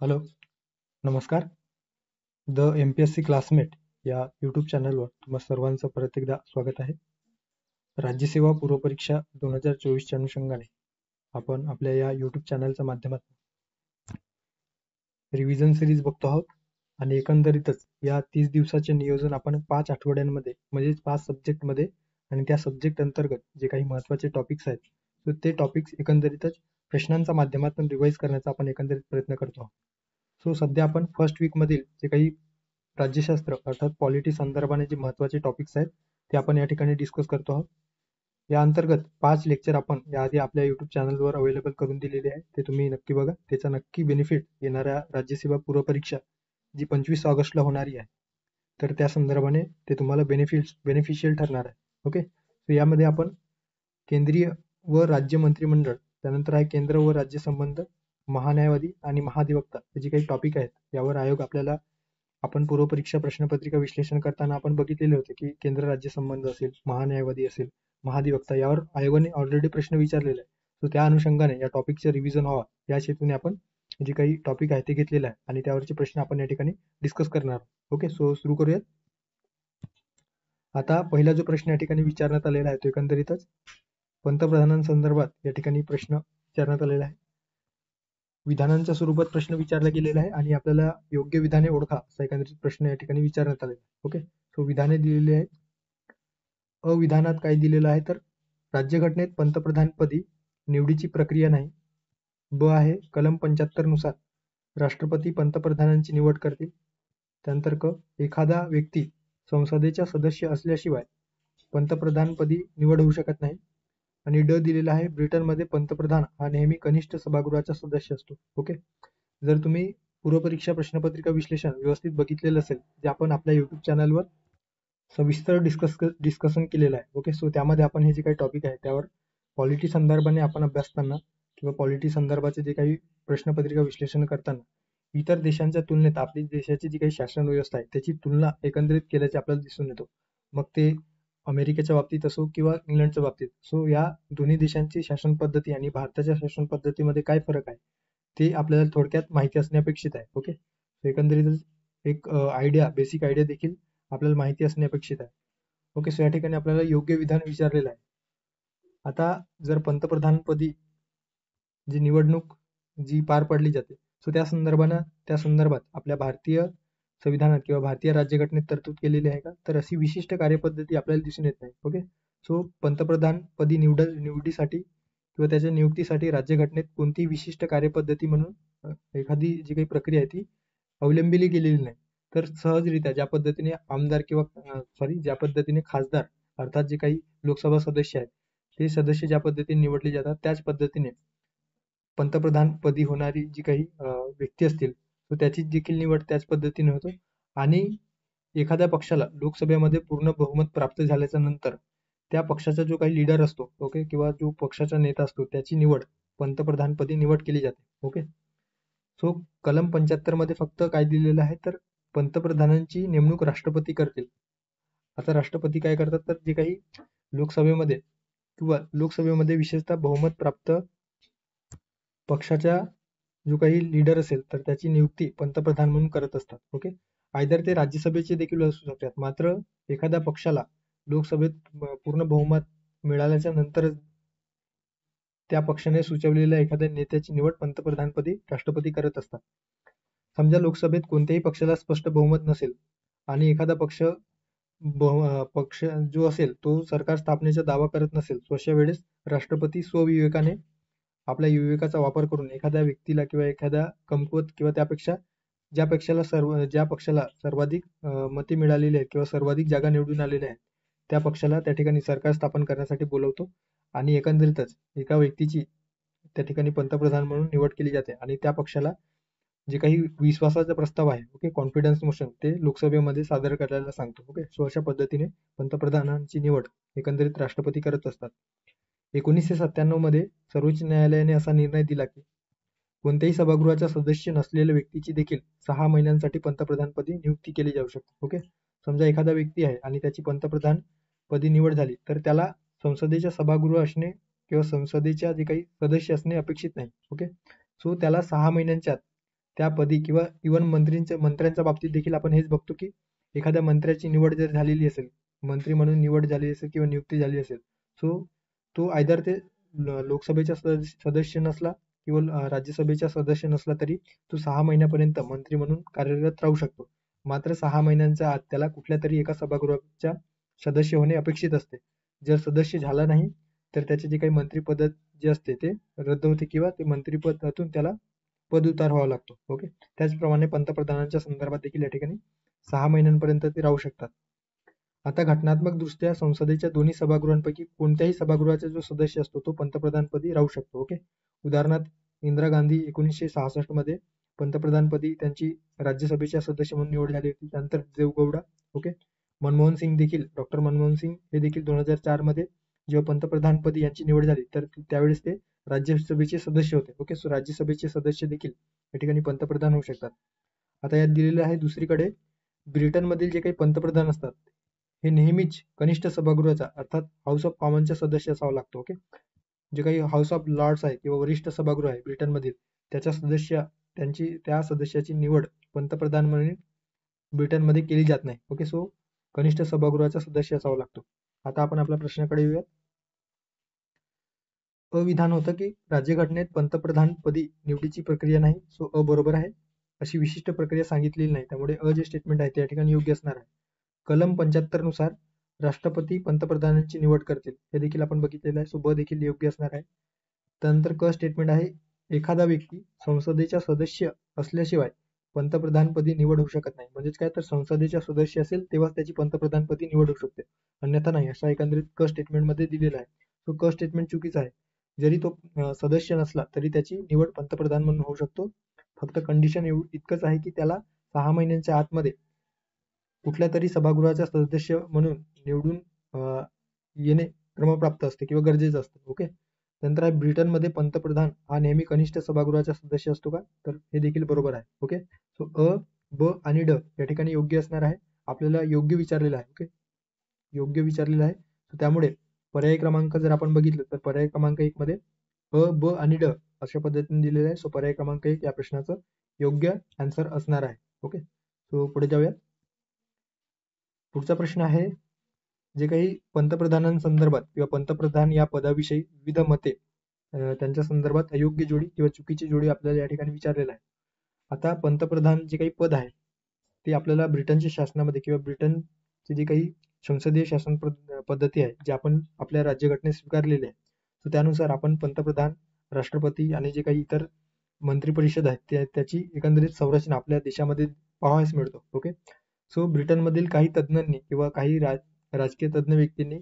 Hello, नमस्कार. The MPSC classmate या YouTube चॅनलवर तुम्हा सर्वांचं परत एकदा स्वागत आहे. राज्यसेवा पूर्व परीक्षा 2024च्या अनुषंगाने आपण आपल्या या यूट्यूब चॅनलच्या माध्यमातून रिव्हिजन सिरीज बघतो आहोत आणि एकंदरीतच या 30 दिवसाचे नियोजन आपण 5 आठवड्यांमध्ये म्हणजेच 5 सब्जेक्टमध्ये आणि त्या सब्जेक्ट अंतर्गत जे काही महत्त्वाचे टॉपिक्स आहेत तर ते टॉपिक्स एकंदरीतच प्रश्नांच्या माध्यमातून रिवाईज करण्याचा आपण एकंदरीत प्रयत्न करतो आहोत. सो सध्या आपण फर्स्ट वीकमधील जे काही राज्यशास्त्र अर्थात पॉलिटी संदर्भाने जे महत्त्वाचे टॉपिक्स आहेत ते आपण या ठिकाणी डिस्कस करतो आहोत. या अंतर्गत 5 लेक्चर आपण याआधी आपल्या यूट्यूब चॅनलवर अवेलेबल करून दिलेले आहे, ते तुम्ही नक्की बघा. त्याचा नक्की बेनिफिट येणाऱ्या राज्यसेवा पूर्व परीक्षा जी 25 ऑगस्टला होणारी आहे तर त्या संदर्भाने ते तुम्हाला बेनिफिशियल ठरणार आहे. ओके, तर यामध्ये आपण केंद्रीय व राज्य मंत्रिमंडळ, त्यानंतर आहे केंद्र व राज्य संबंध, महान्यायवादी आणि महाधिवक्ता हे जे काही टॉपिक आहेत यावर आयोग आपल्याला आपण पूर्व परीक्षा प्रश्नपत्रिका विश्लेषण करताना आपण बघितलेले होते की केंद्र राज्य संबंध असेल, महान्यायवादी असेल, महाधिवक्ता यावर आयोगाने ऑलरेडी प्रश्न विचारलेले आहे. तर त्या अनुषंगाने या टॉपिकचे रिव्हिजन व्हावा या हेतूने आपण जे काही टॉपिक आहे ते घेतलेलं आहे आणि त्यावरचे प्रश्न आपण या ठिकाणी डिस्कस करणार आहोत. ओके, सो सुरू करूयात. आता पहिला जो प्रश्न या ठिकाणी विचारण्यात आलेला आहे तो एकंदरीतच पंतप्रधानांसंदर्भात या ठिकाणी प्रश्न विचारण्यात आलेला आहे. विधानांच्या स्वरूपात प्रश्न विचारला गेलेला आहे आणि आपल्याला योग्य विधाने ओळखा असा एकंदरीत प्रश्न या ठिकाणी विचारण्यात आलेला आहे. ओके, सो विधाने दिलेली आहेत. अविधानात काय दिलेलं आहे तर राज्यघटनेत पंतप्रधानपदी निवडीची प्रक्रिया नाही. ब आहे कलम 75 नुसार राष्ट्रपती पंतप्रधानांची निवड करतील. त्यानंतर क एखादा व्यक्ती संसदेचा सदस्य असल्याशिवाय पंतप्रधानपदी निवड होऊ शकत नाही. आणि ड दिलेला आहे ब्रिटनमध्ये पंतप्रधान हा नेहमी कनिष्ठ सभागृहाचा सदस्य असतो. ओके, जर तुम्ही पूर्वपरीक्षा प्रश्नपत्रिका विश्लेषण व्यवस्थित बघितलेलं असेल जे आपण आपल्या युट्यूब चॅनलवर सविस्तर डिस्कशन केलेलं आहे. ओके, सो त्यामध्ये आपण हे जे काही टॉपिक आहे त्यावर पॉलिटी संदर्भाने आपण अभ्यासताना किंवा पॉलिटी संदर्भाचे जे काही प्रश्नपत्रिका विश्लेषण करताना इतर देशांच्या तुलनेत आपली देशाची जी काही शासन व्यवस्था आहे त्याची तुलना एकंदरीत केल्याचे आपल्याला दिसून येतो. मग ते अमेरिकेच्या बाबतीत असो किंवा इंग्लंडच्या बाबतीत. सो या दोन्ही देशांची शासन पद्धती आणि भारताच्या शासन पद्धतीमध्ये काय फरक आहे ते आपल्याला थोडक्यात माहिती असणे अपेक्षित आहे. ओके, एकंदरीत एक बेसिक आयडिया देखील आपल्याला माहिती असणे अपेक्षित आहे. ओके, सो या ठिकाणी आपल्याला योग्य विधान विचारलेलं आहे. आता जर पंतप्रधानपदी जी निवडणूक जी पार पडली जाते सो त्या संदर्भात आपल्या भारतीय संविधानात किंवा भारतीय राज्यघटनेत तरतूद केलेली आहे का तर अशी विशिष्ट कार्यपद्धती आपल्याला दिसून येत नाही. ओके, सो पंतप्रधानपदी निवडीसाठी किंवा त्याच्या नियुक्तीसाठी राज्यघटनेत कोणतीही विशिष्ट कार्यपद्धती म्हणून एखादी जी काही प्रक्रिया आहे ती अवलंबिली गेलेली नाही. तर सहजरित्या ज्या पद्धतीने आमदार किंवा ज्या पद्धतीने खासदार अर्थात जे काही लोकसभा सदस्य आहेत ते सदस्य ज्या पद्धतीने निवडले जातात त्याच पद्धतीने पंतप्रधानपदी होणारी जी काही व्यक्ती असतील तर त्याची देखील निवड त्याच पद्धतीने होतो. आणि एखाद्या पक्षाला लोकसभेमध्ये पूर्ण बहुमत प्राप्त झाल्याच्या नंतर त्या पक्षाचा जो काही लीडर असतो ओके किंवा जो पक्षाचा नेता असतो त्याची निवड पंतप्रधानपदी निवड केली जाते. ओके, सो कलम 75 मध्ये फक्त काय दिलेलं आहे तर पंतप्रधानांची नेमणूक राष्ट्रपती करतील. आता राष्ट्रपती काय करतात तर जे काही लोकसभेमध्ये विशेषतः बहुमत प्राप्त पक्षाच्या जो काही लीडर असेल तर त्याची नियुक्ती पंतप्रधान म्हणून करत असतात. ओके, आयदर ते राज्यसभेचे देखील असू शकतात. मात्र एखाद्या पक्षाला लोकसभेत पूर्ण बहुमत मिळाल्याच्या नंतर त्या पक्षाने सुचवलेल्या एखाद्या नेत्याची निवड पंतप्रधानपदी राष्ट्रपती करत असतात. समजा लोकसभेत कोणत्याही पक्षाला स्पष्ट बहुमत नसेल आणि एखादा पक्ष जो असेल तो सरकार स्थापनेचा दावा करत नसेल सो अशा वेळेस राष्ट्रपती स्वविवेकाने आपल्या विवेकाचा वापर करून एखाद्या व्यक्तीला किंवा एखाद्या कमकुवत किंवा ज्या पक्षाला सर्वाधिक मते मिळालेली आहेत किंवा सर्वाधिक जागा निवडून आलेल्या आहेत त्या पक्षाला त्या ठिकाणी सरकार स्थापन करण्यासाठी बोलवतो आणि एकंदरीतच एका व्यक्तीची त्या ठिकाणी पंतप्रधान म्हणून निवड केली जाते आणि त्या पक्षाला जे काही विश्वासाचा प्रस्ताव आहे ओके कॉन्फिडन्स मोशन ते लोकसभेमध्ये सादर करायला सांगतो. ओके, सो अशा पद्धतीने पंतप्रधानांची निवड एकंदरीत राष्ट्रपती करत असतात. 1997 मध्ये सर्वोच्च न्यायालयाने असा निर्णय दिला की कोणत्याही सभागृहाचा सदस्य नसलेल्या व्यक्तीची देखील 6 महिन्यांसाठी पंतप्रधानपदी नियुक्ती केली जाऊ शकते. ओके, समजा एखादा व्यक्ती आहे आणि त्याची पंतप्रधान पदी निवड झाली तर त्याला संसदेच्या सभागृह असणे किंवा संसदेच्या जे काही सदस्य असणे अपेक्षित नाही. ओके, सो त्याला 6 महिन्यांच्या त्या पदी किंवा इव्हन मंत्र्यांच्या बाबतीत देखील आपण हेच बघतो की एखाद्या मंत्र्याची निवड जर झालेली असेल, मंत्री म्हणून निवड झाली असेल किंवा नियुक्ती झाली असेल, सो तो आयदर ते लोकसभेचा सदस्य नसला किंवा राज्यसभेचा सदस्य नसला तरी तो 6 महिन्यापर्यंत मंत्री म्हणून कार्यरत राहू शकतो. मात्र 6 महिन्यांच्या आत त्याला कुठल्या तरी एका सभागृहाच्या सदस्य होणे अपेक्षित असते. जर सदस्य झाला नाही तर त्याचे जे काही मंत्रिपद जे असते ते रद्द होते किंवा ते मंत्रिपदातून त्याला पद उतार व्हावा लागतो. ओके. त्याचप्रमाणे पंतप्रधानांच्या संदर्भात देखील या ठिकाणी 6 महिन्यांपर्यंत ते राहू शकतात. आता घटनात्मक दृष्ट्या संसदेच्या दोन्ही सभागृहांपैकी कोणत्याही सभागृहाचा जो सदस्य असतो तो पंतप्रधानपदी राहू शकतो. ओके. उदाहरणार्थ इंदिरा गांधी 1966 मध्ये पंतप्रधानपदी त्यांची राज्यसभेच्या सदस्य म्हणून निवड झाली होती. त्यानंतर देवगौडा. ओके. मनमोहन सिंग देखील, डॉक्टर मनमोहन सिंग हे देखील 2004 मध्ये जेव्हा पंतप्रधानपदी यांची निवड झाली तर त्यावेळेस ते राज्यसभेचे सदस्य होते. ओके. सो राज्यसभेचे सदस्य देखील या ठिकाणी पंतप्रधान होऊ शकतात. आता यात दिलेलं आहे दुसरीकडे ब्रिटनमधील जे काही पंतप्रधान असतात हे नेहमीच कनिष्ठ सभागृहाचा अर्थात हाऊस ऑफ कॉमनचा सदस्य असावा लागतो. ओके. जे काही हाऊस ऑफ लॉर्ड्स आहे किंवा वरिष्ठ सभागृह आहे ब्रिटनमधील त्या सदस्याची निवड पंतप्रधान म्हणून ब्रिटनमध्ये केली जात नाही. ओके. सो कनिष्ठ सभागृहाचा सदस्य असावा लागतो. आता आपण आपल्या प्रश्नाकडे येऊयात. अविधान होतं की राज्यघटनेत पंतप्रधानपदी निवडीची प्रक्रिया नाही. सो बरोबर आहे. अशी विशिष्ट प्रक्रिया सांगितलेली नाही, त्यामुळे जे स्टेटमेंट आहे त्या ठिकाणी योग्य असणार आहे. कलम 75 नुसार राष्ट्रपती पंतप्रधानांची निवड करतील, हे देखील आपण बघितलेलं आहे. सो देखील योग्य असणार आहे. त्यानंतर स्टेटमेंट आहे एखादा व्यक्ती संसदेचा सदस्य असल्याशिवाय पंतप्रधानपदी निवड होऊ शकत नाही. म्हणजेच काय तर संसदेचा सदस्य असेल तेव्हाच त्याची पंतप्रधानपदी निवड होऊ शकते, अन्यथा नाही, असा एकंदरीत स्टेटमेंट मध्ये दिलेला आहे. तो स्टेटमेंट चुकीचा आहे. जरी तो सदस्य नसला तरी त्याची निवड पंतप्रधान म्हणून होऊ शकतो. फक्त कंडिशन इतकंच आहे की त्याला 6 महिन्यांच्या आतमध्ये कुठल्या तरी सभागृहाचा सदस्य म्हणून निवडून येणे क्रमप्राप्त असते किंवा गरजेचं असतं. ओके. नंतर ब्रिटनमध्ये पंतप्रधान हा नेहमी कनिष्ठ सभागृहाचा सदस्य असतो का, तर हे देखील बरोबर आहे. ओके. सो ब आणि ड या ठिकाणी योग्य असणार आहे. आपल्याला योग्य विचारलेलं आहे. ओके. योग्य विचारलेलं आहे. त्यामुळे पर्याय क्रमांक जर आपण बघितलं तर पर्याय क्रमांक 1 मध्ये ब आणि ड अशा पद्धतीने दिलेलं आहे. सो पर्याय क्रमांक 1 या प्रश्नाचं योग्य आन्सर असणार आहे. ओके. सो पुढे जाऊया. पुढचा प्रश्न आहे जे काही पंतप्रधानांसंदर्भात किंवा पंतप्रधान या पदाविषयी विविध मते त्यांच्या संदर्भात अयोग्य जोडी किंवा चुकीची जोडी आपल्याला या ठिकाणी विचारलेला आहे. आता पंतप्रधान जे काही पद आहे ते आपल्याला ब्रिटनच्या शासनामध्ये किंवा ब्रिटनचे जे काही संसदीय शासन पद्धती आहे जे आपण आपल्या राज्यघटनेत स्वीकारलेले आहे, तर त्यानुसार आपण पंतप्रधान, राष्ट्रपती आणि जे काही इतर मंत्रिपरिषद आहे त्याची एकंदरीत संरचना आपल्या देशामध्ये पाहावयास मिळतो. ओके. सो ब्रिटनमधील काही तज्ज्ञांनी किंवा काही राजकीय तज्ज्ञ व्यक्तींनी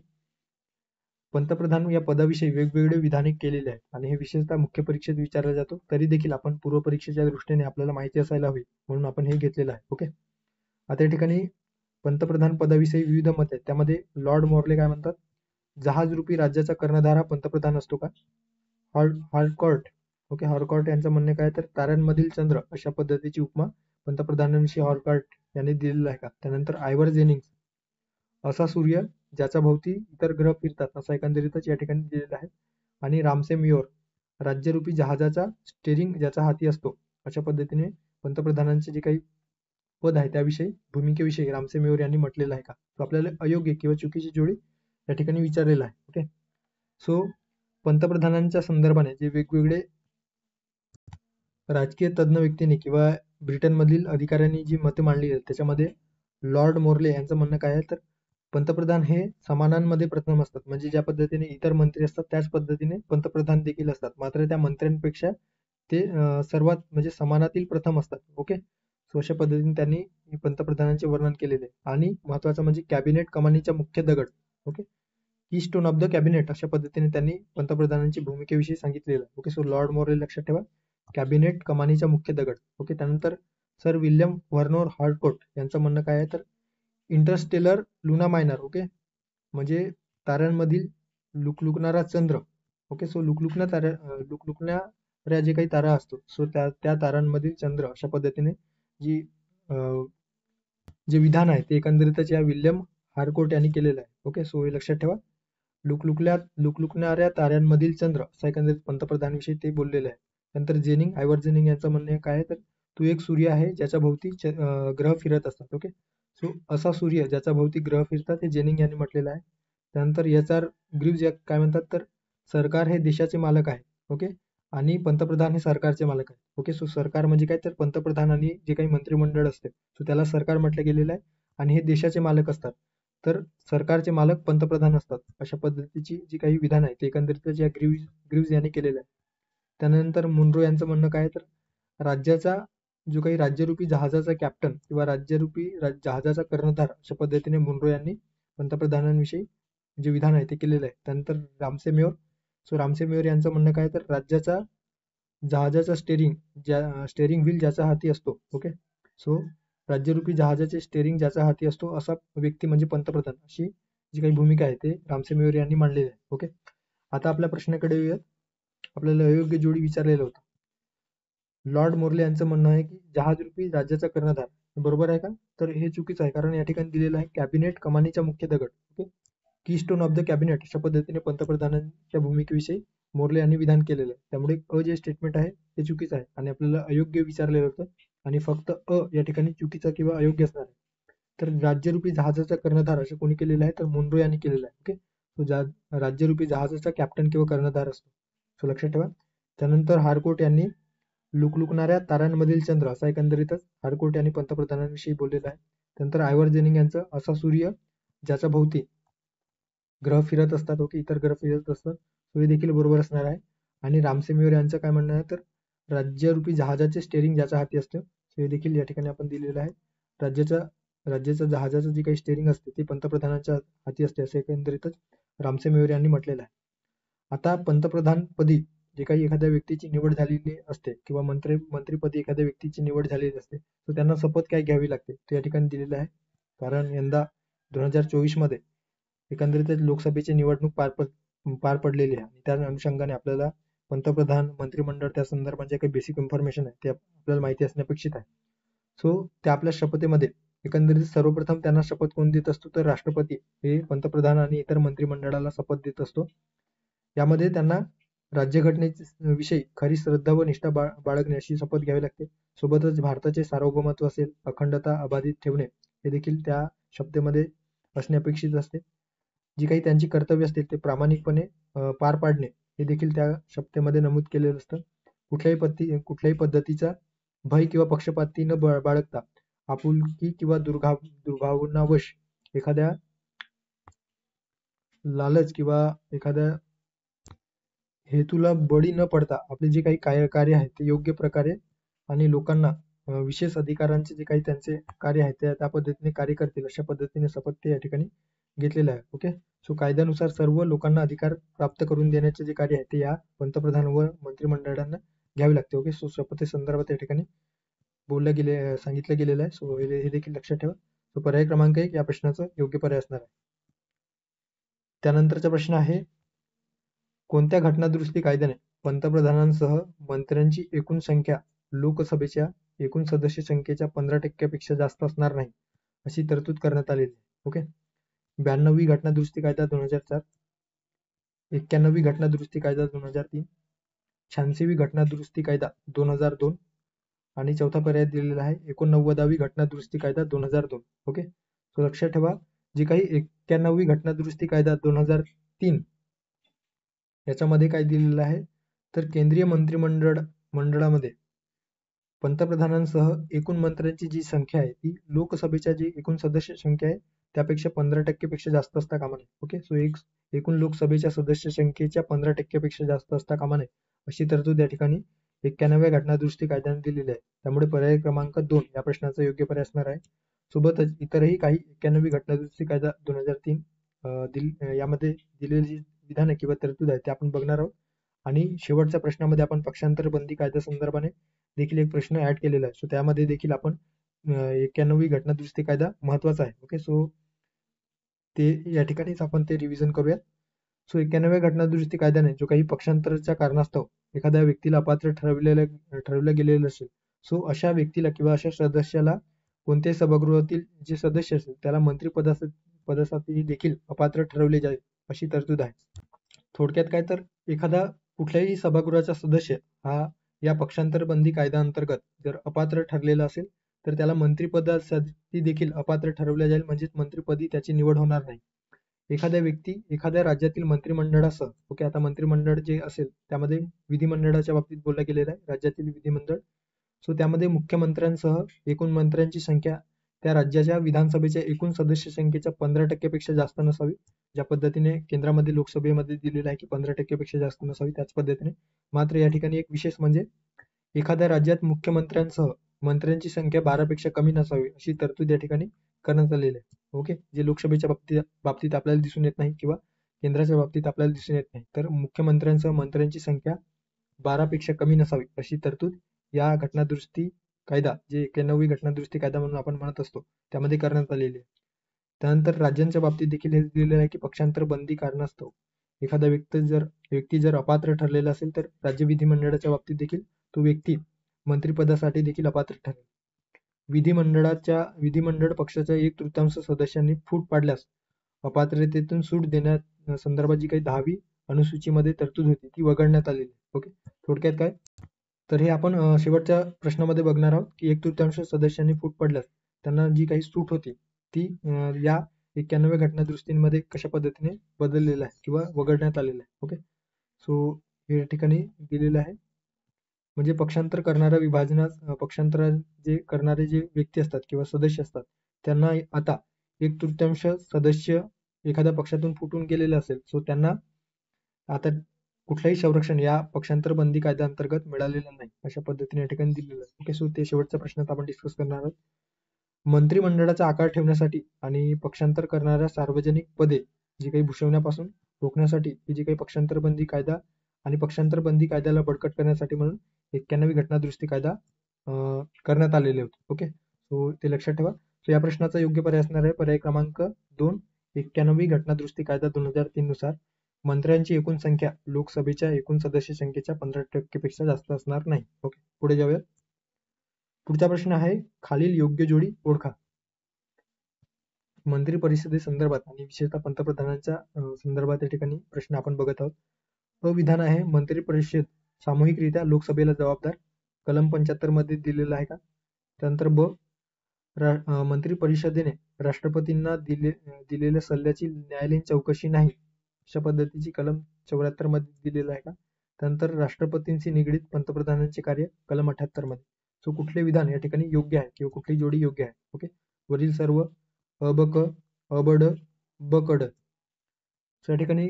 पंतप्रधान या पदाविषयी वेगवेगळे विधाने केलेले आहेत आणि हे विशेषतः मुख्य परीक्षेत विचारला जातो. तरी देखील आपण पूर्व परीक्षेच्या दृष्टीने आपल्याला माहिती असायला हवी म्हणून आपण हे घेतलेलं आहे. ओके. आता या ठिकाणी पंतप्रधान पदाविषयी विविध मत आहेत. त्यामध्ये लॉर्ड मॉर्ले काय म्हणतात, जहाजरूपी राज्याचा कर्णधार हा पंतप्रधान असतो का. हॉलकॉर्ट. ओके. हॉलकॉर्ट यांचं म्हणणे काय तर ताऱ्यांमधील चंद्र अशा पद्धतीची उपमा पंतप्रधानांविषयी हॉलकॉर्ट यांनी दिलेलं आहे का. त्यानंतर आयव्हर जेनिंग्स, असा सूर्य ज्याच्या भोवती इतर ग्रह फिरतात असा एकंदरीतच या ठिकाणी दिलेला आहे. आणि रामसे मियोर, राज्यरूपी जहाजाचा स्टेरिंग ज्याच्या हाती असतो, अशा पद्धतीने पंतप्रधानांचे जे काही पद आहे त्याविषयी भूमिकेविषयी रामसे मियोर यांनी म्हटलेलं आहे का. तो आपल्याला अयोग्य किंवा चुकीची जोडी या ठिकाणी विचारलेला आहे. ओके. सो पंतप्रधानांच्या संदर्भाने जे वेगवेगळे राजकीय तज्ज्ञ व्यक्तींनी किंवा ब्रिटनमधील अधिकाऱ्यांनी जी मते मांडली आहेत त्याच्यामध्ये लॉर्ड मोर्ले यांचं म्हणणं काय आहे तर पंतप्रधान हे समानांमध्ये प्रथम असतात. म्हणजे ज्या पद्धतीने इतर मंत्री असतात त्याच पद्धतीने पंतप्रधान देखील असतात, मात्र त्या मंत्र्यांपेक्षा ते सर्वात म्हणजे समानातील प्रथम असतात. ओके. सो अशा पद्धतीने त्यांनी पंतप्रधानांचे वर्णन केलेले आणि महत्वाचं म्हणजे कॅबिनेट कमानीचा मुख्य दगड. ओके. की स्टोन ऑफ द कॅबिनेट अशा पद्धतीने त्यांनी पंतप्रधानांची भूमिकेविषयी सांगितलेलं. ओके. सो लॉर्ड मोर्ले लक्षात ठेवा, कॅबिनेट कमानीचा मुख्य दगड. ओके. त्यानंतर सर विल्यम व्हर्नोर हॉलकॉर्ट यांचं म्हणणं काय आहे तर इंटरस्टेलर लुना मायनर. ओके. म्हणजे ताऱ्यांमधील लुकलुकणारा चंद्र. ओके. सो लुकलुकणाऱ्या जे काही तारा असतो सो त्या तारांमधील चंद्र अशा पद्धतीने जे विधान आहे ते एकंदरीतच या विल्यम हार्कोर्ट यांनी केलेलं आहे. ओके. सो हे लक्षात ठेवा, लुकलुकणाऱ्या ताऱ्यांमधील चंद्र असा एकंदरीत पंतप्रधानांविषयी ते बोललेलं आहे. नंतर जेनिंग, आयव्हर जेनिंग यांचं म्हणणं काय आहे तर तो एक सूर्य आहे ज्याच्या भोवती ग्रह फिरत असतात. ओके, सो असा सूर्य ज्याच्या भोवती ग्रह फिरतात हे जेनिंग यांनी म्हटलेलं आहे. त्यानंतर एच.आर. ग्रीव्ज काय म्हणतात तर सरकार हे देशाचे मालक आहे. ओके, आणि पंतप्रधान हे सरकारचे मालक आहे. ओके, सो सरकार म्हणजे काय तर पंतप्रधान आणि जे काही मंत्रिमंडळ असते सो त्याला सरकार म्हटलं गेलेलं आहे आणि हे देशाचे मालक असतात. तर सरकारचे मालक पंतप्रधान असतात. अशा पद्धतीची जी काही विधान आहे ते एकंदरीतच या ग्रीव्ज यांनी केलेलं आहे. त्यानंतर मुनरो यांचं म्हणणं काय तर राज्याचा जो काही राज्यरूपी जहाजाचा कॅप्टन किंवा राज्यरूपी जहाजाचा कर्णधार अशा पद्धतीने मुनरो यांनी पंतप्रधानांविषयी जे विधान आहे ते केलेलं आहे. त्यानंतर Ramsay mayor, so Ramsay mayor यांचं म्हणणं काय तर राज्याचा जहाजाचा स्टेरिंग व्हील ज्याच्या हाती असतो. ओके, सो राज्यरूपी जहाजाचे स्टेरिंग ज्याच्या हाती असतो असा व्यक्ती म्हणजे पंतप्रधान, अशी जी काही भूमिका आहे ते रामसे मेयर यांनी मांडलेली आहे. ओके, आता आपल्या प्रश्नाकडे येऊयात. आपल्याला अयोग्य जोडी विचारलेलं होतं. लॉर्ड मोर्ले यांचं म्हणणं आहे की जहाजरूपी राज्याचा कर्णधार बरोबर आहे का? तर हे चुकीचं आहे, कारण या ठिकाणी दिलेलं आहे कॅबिनेट कमानीचा मुख्य दगड. Okay, keystone of the cabinet अशा पद्धतीने पंतप्रधानांच्या भूमिकेविषयी मोर्ले यांनी विधान केलेलं आहे. त्यामुळे जे स्टेटमेंट आहे ते चुकीचं आहे आणि आपल्याला अयोग्य विचारलेलं होतं आणि फक्त या ठिकाणी चुकीचा किंवा अयोग्य असणार आहे. तर राज्यरूपी जहाजाचा कर्णधार असं कोणी केलेलं आहे तर मुनरो यांनी केलेलं आहे. ओके, तो राज्यरूपी जहाजाचा कॅप्टन किंवा कर्णधार असतो. सो लक्षात ठेवा. त्यानंतर हारकोट यांनी लुकलुकणाऱ्या ताऱ्यांमधील चंद्र असा एकंदरीतच हारकोट यांनी पंतप्रधानांविषयी बोललेलं आहे. त्यानंतर आयवर जेनिंग यांचं असा सूर्य ज्याच्या भोवती ग्रह फिरत असतात. ओके, इतर ग्रह फिरत असतात. तो हे देखील बरोबर असणार आहे. आणि रामसे मेयर यांचं काय म्हणणं आहे तर राज्यरूपी जहाजाचे स्टेरिंग ज्याच्या हाती असतं हे देखील या ठिकाणी आपण दिलेलं आहे. राज्याच्या जहाजाचं जे काही स्टेरिंग असते ते पंतप्रधानांच्या हाती असते असे एकंदरीतच रामसे मेयर यांनी म्हटलेलं आहे. आता पंतप्रधानपदी जे काही एखाद्या व्यक्तीची निवड झालेली असते किंवा मंत्रिपदी एखाद्या व्यक्तीची निवड झालेली असते तर त्यांना शपथ काय घ्यावी लागते ते या ठिकाणी दिलेलं आहे. कारण यंदा 2024 मध्ये एकंदरीतच लोकसभेची निवडणूक पार पडलेली आहे आणि त्या अनुषंगाने आपल्याला पंतप्रधान, मंत्रिमंडळ त्या संदर्भात जे काही बेसिक इन्फॉर्मेशन आहे ते आपल्याला माहिती असणे अपेक्षित आहे. सो त्या आपल्या शपथेमध्ये एकंदरीत सर्वप्रथम त्यांना शपथ कोण देत असतो तर राष्ट्रपती हे पंतप्रधान आणि इतर मंत्रिमंडळाला शपथ देत असतो. यामध्ये त्यांना राज्यघटनेविषयी विषयी खरी श्रद्धा व निष्ठा बाळगणे अशी शपथ घ्यावी लागते. सोबतच भारताचे सार्वभौमत्व असेल, अखंडता अबाधित ठेवणे हे देखील त्या शपथेमध्ये असणे अपेक्षित असते. जी काही त्यांची कर्तव्य असतील ते प्रामाणिकपणे पार पाडणे हे देखील त्या शपथेमध्ये नमूद केलेलं असतं. कुठल्याही पद्धतीचा भय किंवा पक्षपाती न बाळगता आपुलकी किंवा दुर्भावनावश एखाद्या लालच किंवा एखाद्या हेतूला बळी न पडता आपले जे काही कार्य आहे ते योग्य प्रकारे आणि लोकांना विशेष अधिकारांचे जे काही त्यांचे कार्य आहे त्या पद्धतीने कार्य करतील अशा पद्धतीने शपथ ते या ठिकाणी घेतलेलं आहे. ओके, सो कायद्यानुसार सर्व लोकांना अधिकार प्राप्त करून देण्याचे जे कार्य आहे ते या पंतप्रधान व मंत्रिमंडळांना घ्यावे लागते. ओके, सो शपथे संदर्भात या ठिकाणी सांगितलं गेलेलं आहे. सो हे देखील लक्षात ठेवा. सो पर्याय क्रमांक 1 या प्रश्नाचं योग्य पर्याय असणार आहे. त्यानंतरचा प्रश्न आहे कोणत्या घटनादुरुस्ती कायद्याने पंतप्रधानांसह मंत्र्यांची एकूण संख्या लोकसभेच्या एकूण सदस्य संख्येच्या 15% पेक्षा जास्त असणार नाही अशी तरतूद करण्यात आलेली आहे. ओके, 92वी घटनादुरुस्ती कायदा 2004, 91वी घटनादुरुस्ती कायदा 2003, 86वी घटनादुरुस्ती कायदा 2002 आणि चौथा पर्याय दिलेला आहे 89वी घटनादुरुस्ती कायदा 2002. ओके, सो लक्षात ठेवा जी काही 91वी घटनादुरुस्ती कायदा 2003 याच्यामध्ये काय दिलेलं आहे तर केंद्रीय मंत्रिमंडळामध्ये पंतप्रधानांसह एकूण मंत्र्यांची जी संख्या आहे ती लोकसभेच्या जी एकूण सदस्य संख्या आहे त्यापेक्षा 15% पेक्षा जास्त असता कामा नये. ओके, सो एकूण लोकसभेच्या सदस्य संख्येच्या 15% पेक्षा जास्त असता कामा नये अशी तरतूद या ठिकाणी 91व्या घटनादुरुस्ती कायद्याने दिलेली आहे. त्यामुळे पर्याय क्रमांक 2 या प्रश्नाचा योग्य पर्याय असणार आहे. सोबतच इतरही काही 91वी घटनादुरुस्ती कायदा 2003 यामध्ये दिलेली विधान किंवा तरतूद आहे ते आपण बघणार आहोत. आणि शेवटच्या प्रश्नामध्ये आपण पक्षांतर बंदी कायद्या संदर्भाने देखील एक प्रश्न ऍड केलेला आहे. सो त्यामध्ये देखील आपण 91वी घटनादुरुस्ती कायदा महत्वाचा आहे. ओके, सो ते या ठिकाणीच आपण ते रिव्हिजन करूयात. सो 91व्या घटनादुरुस्ती कायद्याने जो काही पक्षांतराच्या कारणास्तव एखाद्या व्यक्तीला अपात्र ठरवलं गेलेलं असेल सो अशा व्यक्तीला किंवा अशा सदस्याला कोणत्याही सभागृहातील जे सदस्य असेल त्याला मंत्रिपदासाठी देखील अपात्र ठरवले जाईल अशी तरतूद आहे. थोडक्यात काय तर एखादा कुठल्याही सभागृहाचा सदस्य हा या पक्षांतर बंदी कायद्याअंतर्गत जर अपात्र ठरलेला असेल तर त्याला मंत्रिपदासाठी देखील अपात्र ठरवले जाईल, म्हणजेच मंत्रिपदी त्याची निवड होणार नाही. एखाद्या व्यक्ती एखाद्या राज्यातील मंत्रिमंडळासह, ओके, आता मंत्रिमंडळ जे असेल त्यामध्ये विधिमंडळाच्या बाबतीत बोललं गेलेलं आहे, राज्यातील विधिमंडळ. सो त्यामध्ये मुख्यमंत्र्यांसह एकूण मंत्र्यांची संख्या त्या राज्याच्या विधानसभेच्या एकूण सदस्य संख्येच्या 15% पेक्षा जास्त नसावी. ज्या पद्धतीने केंद्रामध्ये लोकसभेमध्ये दिलेलं आहे की 15% पेक्षा जास्त नसावी, त्याच पद्धतीने. मात्र या ठिकाणी एक विशेष म्हणजे एखाद्या राज्यात मुख्यमंत्र्यांसह मंत्र्यांची संख्या 12 पेक्षा कमी नसावी अशी तरतूद या ठिकाणी करण्यात आलेली आहे. ओके, जे लोकसभेच्या बाबतीत आपल्याला दिसून येत नाही किंवा केंद्राच्या बाबतीत आपल्याला दिसून येत नाही. तर मुख्यमंत्र्यांसह मंत्र्यांची संख्या 12 पेक्षा कमी नसावी अशी तरतूद या घटनादुरुस्ती कायदा, जे 91वी घटनादुरुस्ती कायदा म्हणून आपण म्हणत असतो, त्यामध्ये करण्यात आलेली आहे. त्यानंतर राज्यांच्या बाबतीत देखील हे दिलेलं आहे की पक्षांतर बंदी कारणास्तव एखादा व्यक्ती जर अपात्र ठरलेला असेल तर राज्य विधिमंडळाच्या बाबतीत देखील तो व्यक्ती मंत्रिपदासाठी देखील अपात्र ठरेल. विधिमंडळ पक्षाच्या 1/3 सदस्यांनी फूट पाडल्यास अपात्रतेतून सूट देण्यात संदर्भात जी काही 10वी अनुसूचीमध्ये तरतूद होती ती वगळण्यात आलेली. ओके, थोडक्यात काय, तर हे आपण शेवटच्या प्रश्नामध्ये बघणार आहोत की 1/3 सदस्यांनी फूट पडल्यास त्यांना जी काही सूट होती ती या 91व्या घटनादुरुस्तीमध्ये कशा पद्धतीने बदललेलं आहे किंवा वगळण्यात आलेलं आहे. ओके, सो हे या ठिकाणी दिलेलं आहे. म्हणजे पक्षांतर जे करणारे जे व्यक्ती असतात किंवा सदस्य असतात त्यांना आता 1/3 सदस्य एखाद्या पक्षातून फुटून गेलेले असेल, सो त्यांना आता कुठलंही संरक्षण या पक्षांतर बंदी कायद्याअंतर्गत मिळालेलं नाही अशा पद्धतीने या ठिकाणी दिलेलं आहे. ओके, सो ते शेवटच्या प्रश्नात आपण डिस्कस करणार आहोत. मंत्रिमंडळाचा आकार ठेवण्यासाठी आणि पक्षांतर करणाऱ्या सार्वजनिक पदे जी काही भूषवण्यापासून रोखण्यासाठी ही जी काही पक्षांतर बंदी कायदा आणि पक्षांतर बंदी कायद्याला बळकट करण्यासाठी म्हणून 91वी घटनादुरुस्ती कायदा करण्यात आलेले होते. ओके, सो ते लक्षात ठेवा. सो या प्रश्नाचा योग्य पर्याय असणार आहे पर्याय क्रमांक 2, 91वी घटनादुरुस्ती कायदा 2003 नुसार मंत्र्यांची एकूण संख्या लोकसभेच्या एकूण सदस्य संख्येच्या 15% पेक्षा जास्त असणार नाही. ओके, पुढे जाऊया. पुढचा प्रश्न आहे खालील योग्य जोडी ओळखा. मंत्री परिषदेसंदर्भात आणि विशेषतः पंतप्रधानांच्या संदर्भात या ठिकाणी प्रश्न आपण बघत आहोत. विधान आहे मंत्री परिषद सामूहिकरित्या लोकसभेला जबाबदार, कलम 75 मध्ये दिलेलं आहे का. त्यानंतर मंत्री परिषदेने राष्ट्रपतींना दिलेल्या सल्ल्याची न्यायालयीन चौकशी नाही अशा पद्धतीची कलम 74 मध्ये दिलेलं आहे का. त्यानंतर राष्ट्रपतींशी निगडीत पंतप्रधानांचे कार्य कलम 78 मध्ये. सो कुठले विधान या ठिकाणी योग्य आहे किंवा कुठली जोडी योग्य आहे. ओके, वरील सर्व अबक अबड बकड. या ठिकाणी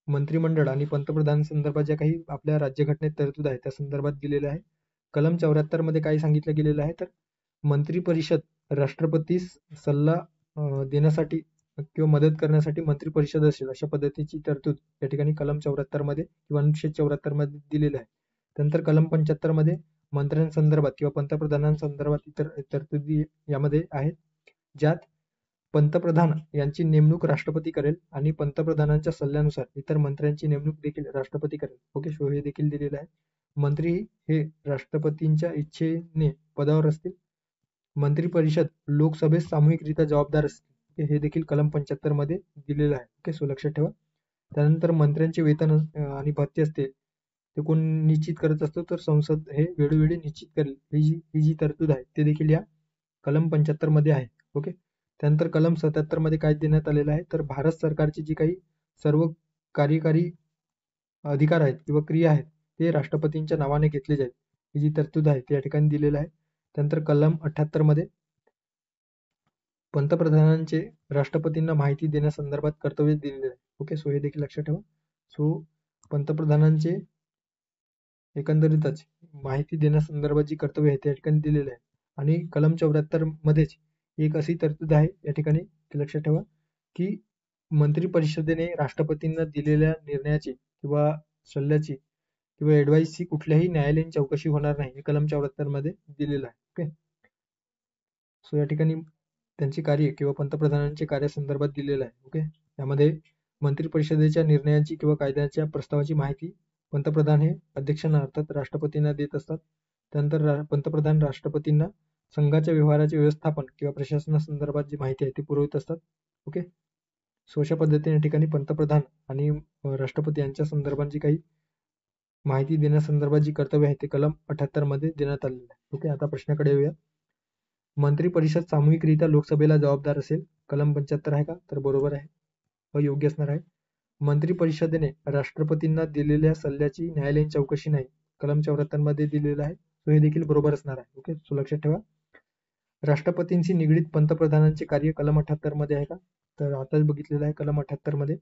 मंत्रिमंडळ आणि पंतप्रधान संदर्भात ज्या काही आपल्या राज्यघटनेत तरतूद आहे त्या संदर्भात दिलेलं आहे. कलम 74 मध्ये काय सांगितलं गेलेलं आहे तर मंत्री परिषद राष्ट्रपतीस सल्ला देण्यासाठी किंवा मदत करण्यासाठी मंत्री परिषद असेल अशा पद्धतीची तरतूद या ठिकाणी कलम 74 मध्ये किंवा अनुच्छेद 74 मध्ये दिलेलं आहे. त्यानंतर कलम 75 मध्ये मंत्र्यांसंदर्भात किंवा पंतप्रधानांसंदर्भात इतर तरतुदी यामध्ये आहेत, ज्यात पंतप्रधान यांची नेमणूक राष्ट्रपती करेल आणि पंतप्रधानांच्या सल्ल्यानुसार इतर मंत्र्यांची नेमणूक देखील राष्ट्रपती करेल. ओके, सो हे देखील दिलेलं आहे. मंत्री हे राष्ट्रपतींच्या इच्छेने पदावर असतील. मंत्री परिषद लोकसभेस सामूहिकरित्या जबाबदार असते, हे देखील कलम 75 मध्ये दिलेलं आहे. ओके, सो लक्षात ठेवा. त्यानंतर मंत्र्यांचे वेतन आणि भत्ते असते ते कोण निश्चित करत असतो तर संसद हे वेळोवेळी निश्चित करेल. ही जी तरतूद आहे ते देखील या कलम 75 मध्ये आहे. ओके, त्यानंतर कलम 77 मध्ये काय देण्यात आलेलं आहे तर भारत सरकारची जी काही सर्व कार्यकारी अधिकार आहेत किंवा क्रिया आहेत ते राष्ट्रपतींच्या नावाने घेतले जाईल, ही जी तरतूद आहे ते या ठिकाणी दिलेलं आहे. त्यानंतर कलम 78 मध्ये पंतप्रधानांचे राष्ट्रपतींना माहिती देण्यासंदर्भात कर्तव्य दिलेले आहे. ओके, सो हे देखील लक्षात ठेवा. सो पंतप्रधानांचे एकंदरीतच माहिती देण्यासंदर्भात जी कर्तव्य आहे त्या ठिकाणी दिलेले आहे. आणि कलम 74 मध्येच एक अशी तरतूद आहे या ठिकाणी लक्षात ठेवा की मंत्री परिषदेने राष्ट्रपतींना दिलेल्या निर्णयाची किंवा सल्ल्याची किंवा ऍडवाइसची कुठल्याही न्यायालयीन चौकशी होणार नाही, हे कलम 74 मध्ये दिलेलं आहे. ओके, सो या ठिकाणी त्यांची कार्य किंवा पंतप्रधानांचे कार्यासंदर्भात दिलेलं आहे. ओके, यामध्ये मंत्री परिषदेच्या निर्णयाची किंवा कायद्याच्या प्रस्तावाची माहिती पंतप्रधान हे अध्यक्षांना अर्थात राष्ट्रपतींना देत असतात. त्यानंतर पंतप्रधान राष्ट्रपतींना संघाच्या व्यवहाराचे व्यवस्थापन किंवा प्रशासनासंदर्भात जी माहिती आहे ती पुरवत असतात. ओके, सो अशा पद्धतीने ठिकाणी पंतप्रधान आणि राष्ट्रपती यांच्या संदर्भात जी काही माहिती देण्यासंदर्भात जी कर्तव्य आहे ते कलम 78 मध्ये देण्यात आलेलं आहे. ओके, आता प्रश्नाकडे येऊया. मंत्री परिषद सामूहिकरित्या लोकसभेला जबाबदार असेल. कलम 75 आहे का? तर बरोबर आहे, अयोग्य असणार आहे. मंत्री परिषदेने राष्ट्रपतींना दिलेल्या सल्ल्याची न्यायालयीन चौकशी नाही. कलम 74 मध्ये दिलेलं आहे, तो हे देखील बरोबर असणार आहे. ओके, सो लक्षात ठेवा. राष्ट्रपतींशी निगडीत पंतप्रधानांचे कार्य कलम 78 मध्ये आहे का? तर आताच बघितलेलं आहे कलम 78 मध्ये.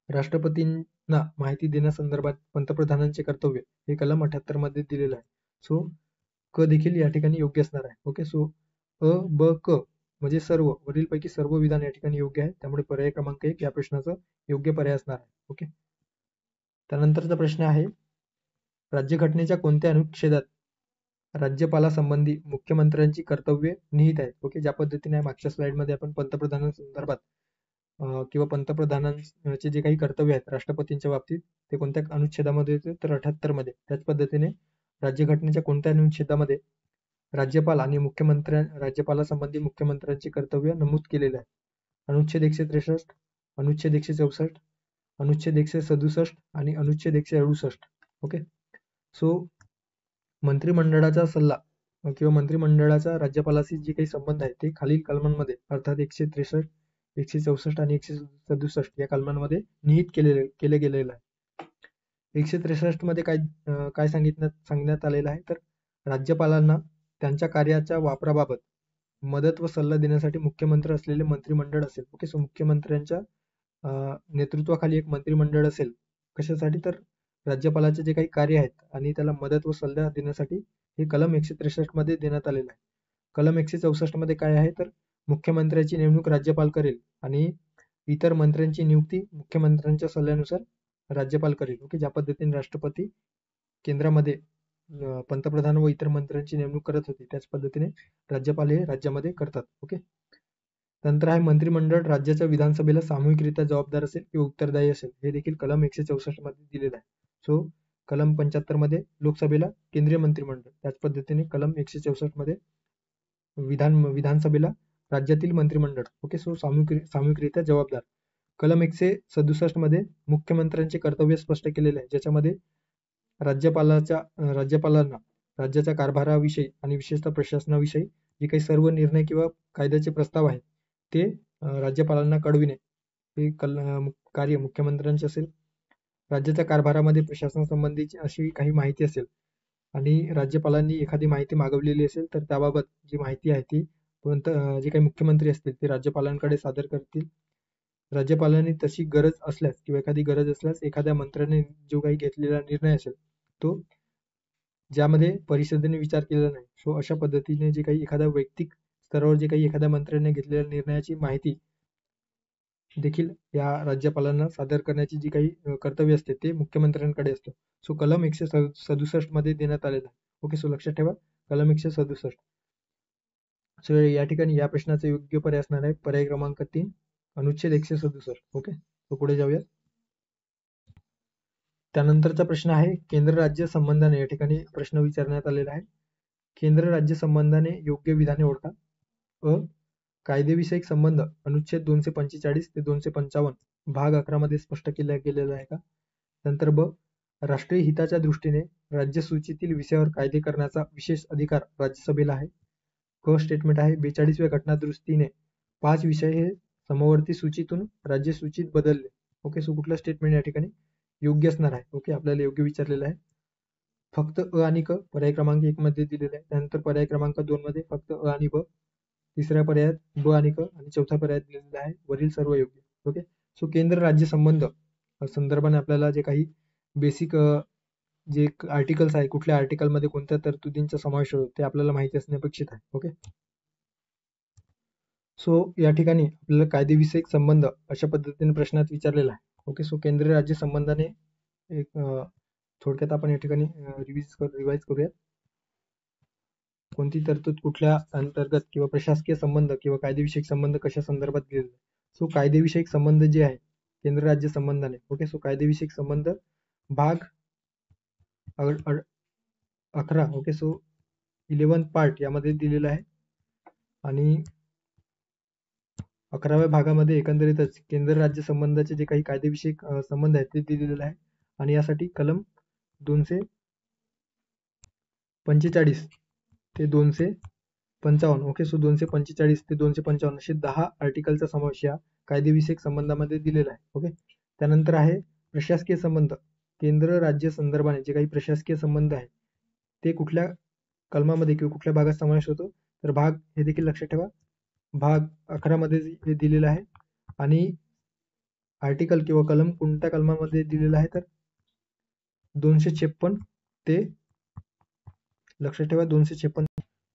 राष्ट्रपतींना माहिती देण्यासंदर्भात पंतप्रधानांचे कर्तव्य हे कलम 78 मध्ये दिलेलं आहे. सो क देखील या ठिकाणी योग्य असणार आहे. ओके, सो अ ब क म्हणजे सर्व वरीलपैकी सर्व विधान या ठिकाणी योग्य आहे. त्यामुळे पर्याय क्रमांक 1 या प्रश्नाचा योग्य पर्याय असणार आहे. ओके, त्यानंतरचा प्रश्न आहे, राज्यघटनेच्या कोणत्या अनुच्छेदात राज्यपालासंबंधी मुख्यमंत्र्यांची कर्तव्ये निहित आहेत? ओके, ज्या पद्धतीने मागच्या स्लाइडमध्ये आपण पंतप्रधानांसंदर्भात किंवा पंतप्रधानांचे जे काही कर्तव्य आहेत राष्ट्रपतींच्या बाबतीत ते कोणत्या अनुच्छेदामध्ये येते? तर 78 मध्ये. त्याच पद्धतीने राज्यघटनेच्या कोणत्या अनुच्छेदामध्ये राज्यपाल आणि राज्यपालासंबंधी मुख्यमंत्र्यांची कर्तव्य नमूद केलेले आहे? अनुच्छेद 163, अनुच्छेद 164, अनुच्छेद 167 आणि अनुच्छेद 168. ओके, सो मंत्रिमंडळाचा सल्ला किंवा मंत्रिमंडळाचा राज्यपालाशी जे काही संबंध आहे ते खालील कलमांमध्ये अर्थात 163, 164 आणि 167 या कलमांमध्ये निहित केले गेलेलं आहे. 163 मध्ये काय सांगण्यात आलेलं आहे? तर राज्यपालांना त्यांच्या कार्याच्या वापराबाबत मदत व सल्ला देण्यासाठी मुख्यमंत्री असलेले मंत्रिमंडळ असेल. ओके, सो मुख्यमंत्र्यांच्या नेतृत्वाखाली एक मंत्रिमंडळ असेल. कशासाठी? तर राज्यपालाचे जे काही कार्य आहेत आणि त्याला मदत व सल्ला देण्यासाठी हे कलम 163 मध्ये देण्यात आलेलं आहे. कलम 164 मध्ये काय आहे? तर मुख्यमंत्र्याची नेमणूक राज्यपाल करेल आणि इतर मंत्र्यांची नियुक्ती मुख्यमंत्र्यांच्या सल्ल्यानुसार राज्यपाल करेल. ओके, ज्या पद्धतीने राष्ट्रपती केंद्रामध्ये पंतप्रधान व इतर मंत्र्यांची नेमणूक करत होते त्याच पद्धतीने राज्यपाल हे राज्यामध्ये करतात. ओके, नंतर आहे मंत्रिमंडळ राज्याच्या विधानसभेला सामूहिकरित्या जबाबदार असेल किंवा उत्तरदायी असेल. हे देखील कलम 164 मध्ये दिलेलं आहे. सो कलम 75 मध्ये लोकसभेला केंद्रीय मंत्रिमंडळ, त्याच पद्धतीने कलम 164 मध्ये विधानसभेला राज्यातील मंत्रिमंडळ. ओके, सो सामूहिकरित्या जबाबदार. कलम 167 मध्ये मुख्यमंत्र्यांचे कर्तव्य स्पष्ट केलेले आहे, ज्याच्यामध्ये राज्यपालांना राज्याच्या कारभाराविषयी आणि विशेषतः प्रशासनाविषयी जे काही सर्व निर्णय किंवा कायद्याचे प्रस्ताव आहेत ते राज्यपालांना कळविणे हे कार्य मुख्यमंत्र्यांचे असेल. राज्याच्या कारभारामध्ये प्रशासनासंबंधीची अशी काही माहिती असेल आणि राज्यपालांनी एखादी माहिती मागवलेली असेल तर त्याबाबत जी माहिती आहे ती जे काही मुख्यमंत्री असतील ते राज्यपालांकडे सादर करतील. राज्यपालांनी तशी गरज असल्यास किंवा एखादी गरज असल्यास एखाद्या मंत्र्याने जो काही घेतलेला निर्णय असेल तो ज्यामध्ये परिषदेने विचार केलेला नाही, सो अशा पद्धतीने जे काही एखाद्या वैयक्तिक स्तरावर जे काही एखाद्या मंत्र्याने घेतलेल्या निर्णयाची माहिती देखील या राज्यपालांना सादर करण्याची जी काही कर्तव्य असते ते मुख्यमंत्र्यांकडे असतं. सो कलम 167 मध्ये देण्यात आलेला आहे. ओके, सो लक्षात ठेवा कलम 167. सो या ठिकाणी या प्रश्नाचा योग्य पर्याय असणार आहे पर्याय क्रमांक 3, अनुच्छेद 167. ओके, तो पुढे जाऊया. त्यानंतरचा प्रश्न आहे केंद्र राज्य संबंधाने. या ठिकाणी प्रश्न विचारण्यात आलेला आहे, केंद्र राज्य संबंधाने योग्य विधाने ओळखा. अ कायदेविषयक संबंध अनुच्छेद 245 ते 255 भाग 11 मध्ये स्पष्ट गेलेला आहे का? नंतर ब राष्ट्रीय हिताच्या दृष्टीने राज्यसूचीतील विषयावर कायदे करण्याचा विशेष अधिकार राज्यसभेला आहे. क स्टेटमेंट आहे 42व्या घटनादुरुस्तीने 5 विषय हे समवर्ती सूचीतून राज्यसूचीत बदलले. ओके, सो कुठलं स्टेटमेंट या ठिकाणी योग्य असणार आहे? ओके, आपल्याला योग्य विचारलेलं आहे. फक्त अ आणि क पर्याय क्रमांक 1 मध्ये दिलेले आहे. त्यानंतर पर्याय क्रमांक 2 मध्ये फक्त अ आणि ब, तिसऱ्या पर्यायात ब आणि क आणि चौथ्या पर्यायात दिलेला आहे वरील सर्व योग्य. ओके, सो केंद्र राज्य संबंध संदर्भाने आपल्याला जे काही बेसिक जे आर्टिकल्स आहे कुठल्या आर्टिकल मध्ये कोणत्या तरतुदींचा समावेश होतो ते आपल्याला माहिती असणे अपेक्षित आहे. ओके, सो या ठिकाणी आपल्याला कायदेविषयक संबंध अशा पद्धतीने प्रश्नात विचारलेला आहे. ओके, सो केंद्रीय राज्य संबंधाने एक थोडक्यात आपण या ठिकाणी रिवाइज करूया. कोणती तरतूद कुठल्या अंतर्गत किंवा प्रशासकीय संबंध किंवा कायदेविषयक संबंध कशा संदर्भात दिलेला आहे? सो कायदेविषयक संबंध जे आहे केंद्र राज्य संबंधाने. ओके, सो कायदेविषयक संबंध भाग 11. ओके, सो 11th पार्ट यामध्ये दिलेला आहे आणि 11व्या भागामध्ये एकंदरीतच केंद्र राज्य संबंधाचे जे काही कायदेविषयक संबंध आहेत ते दिलेले आहे आणि यासाठी कलम 245 ते 255 ओके. सो 245 ते 255 असे 10 आर्टिकलचा समावेश या कायदेविषयक संबंधामध्ये दिलेला आहे. ओके. त्यानंतर आहे प्रशासकीय संबंध. केंद्र राज्य संदर्भाने जे काही प्रशासकीय संबंध आहे ते कुठल्या कलमामध्ये किंवा कुठल्या भागात समावेश होतो, तर भाग हे देखील लक्षात ठेवा, भाग 11 मध्ये हे दिलेलं आहे. आणि आर्टिकल किंवा कलम कोणत्या कलमामध्ये दिलेला आहे, तर 256 ते लक्षात ठेवा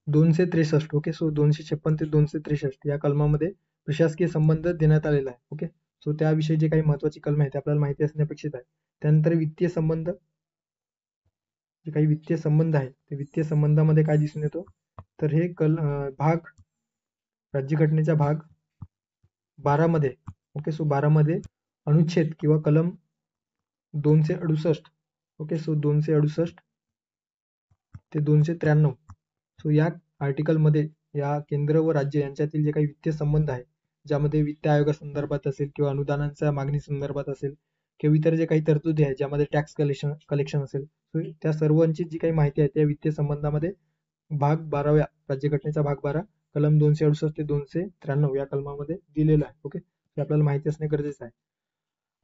263 ओके. सो 256 ते 263 या कलमामध्ये प्रशासकीय संबंध देण्यात आलेला आहे. ओके. सो त्याविषयी जे काही महत्वाची कलम आहे ते आपल्याला माहिती असणे अपेक्षित आहे. त्यानंतर वित्तीय संबंध, जे काही वित्तीय संबंध आहे ते वित्तीय संबंधामध्ये काय दिसून येतो, तर हे भाग राज्यघटनेच्या भाग 12 मध्ये ओके. सो 12 मध्ये अनुच्छेद किंवा कलम 268 ओके. सो 268 ते 293 सो या आर्टिकलमध्ये या केंद्र व राज्य यांच्यातील जे काही वित्तीय संबंध आहे, ज्यामध्ये वित्त आयोगासंदर्भात असेल किंवा अनुदानांच्या मागणी संदर्भात असेल किंवा इतर जे काही तरतुदी आहे ज्यामध्ये टॅक्स कलेक्शन असेल, त्या सर्वांची जी काही माहिती आहे त्या वित्तीय संबंधामध्ये भाग 12व्या राज्यघटनेचा भाग 12 कलम 268 ते 293 या कलमामध्ये दिलेलं आहे. ओके. हे आपल्याला माहिती असणे गरजेचं आहे.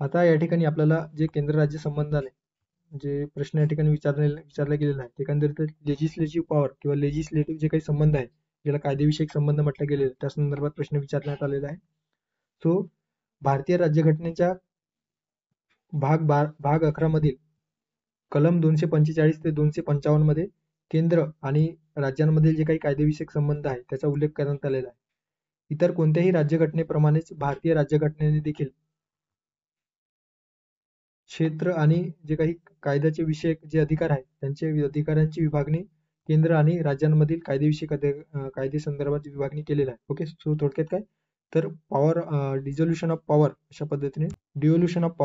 आता या ठिकाणी आपल्याला जे केंद्र राज्य संबंधाने जे प्रश्न या ठिकाणी विचारला गेलेला आहे, एकंदरीत लेजिस्लेटिव्ह पॉवर किंवा लेजिस्लेटिव्ह जे काही संबंध आहे, ज्याला कायदेविषयक संबंध म्हटलं गेलेलं, त्या संदर्भात प्रश्न विचारण्यात आलेला आहे. सो भारतीय राज्यघटनेच्या भाग 11 मधील कलम 245 ते 255 मध्ये केंद्र आणि राज्यांमधील जे काही कायदेविषयक संबंध आहे त्याचा उल्लेख करण्यात आलेला आहे. इतर कोणत्याही राज्यघटनेप्रमाणेच भारतीय राज्यघटनेने देखील क्षेत्र आणि जे काही कायद्याचे विषयक जे अधिकार आहेत त्यांचे अधिकारांची विभागणी केंद्र आणि राज्यांमधील कायदेविषयक कायदे संदर्भात विभागणी केलेला आहे. ओके. सो थोडक्यात काय, तर पॉवर डिझोल्युशन ऑफ पॉवर अशा पद्धतीने डिव्होल्युशन ऑफ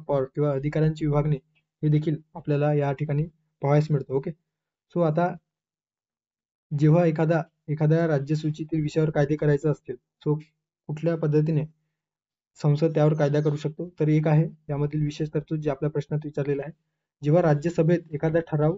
पॉवर किंवा अधिकारांची विभागणी हे देखील आपल्याला या ठिकाणी पाहायला मिळतं. ओके. सो आता जेव्हा एखाद्या राज्यसूचीतील विषयावर कायदे करायचे असतील, सो कुठल्या पद्धतीने संसद त्यावर कायदा करू शकतो, तर एक आहे यामधील विशेष तरतूद जे आपल्या प्रश्नात विचारलेला आहे. जेव्हा राज्यसभेत एखादा ठराव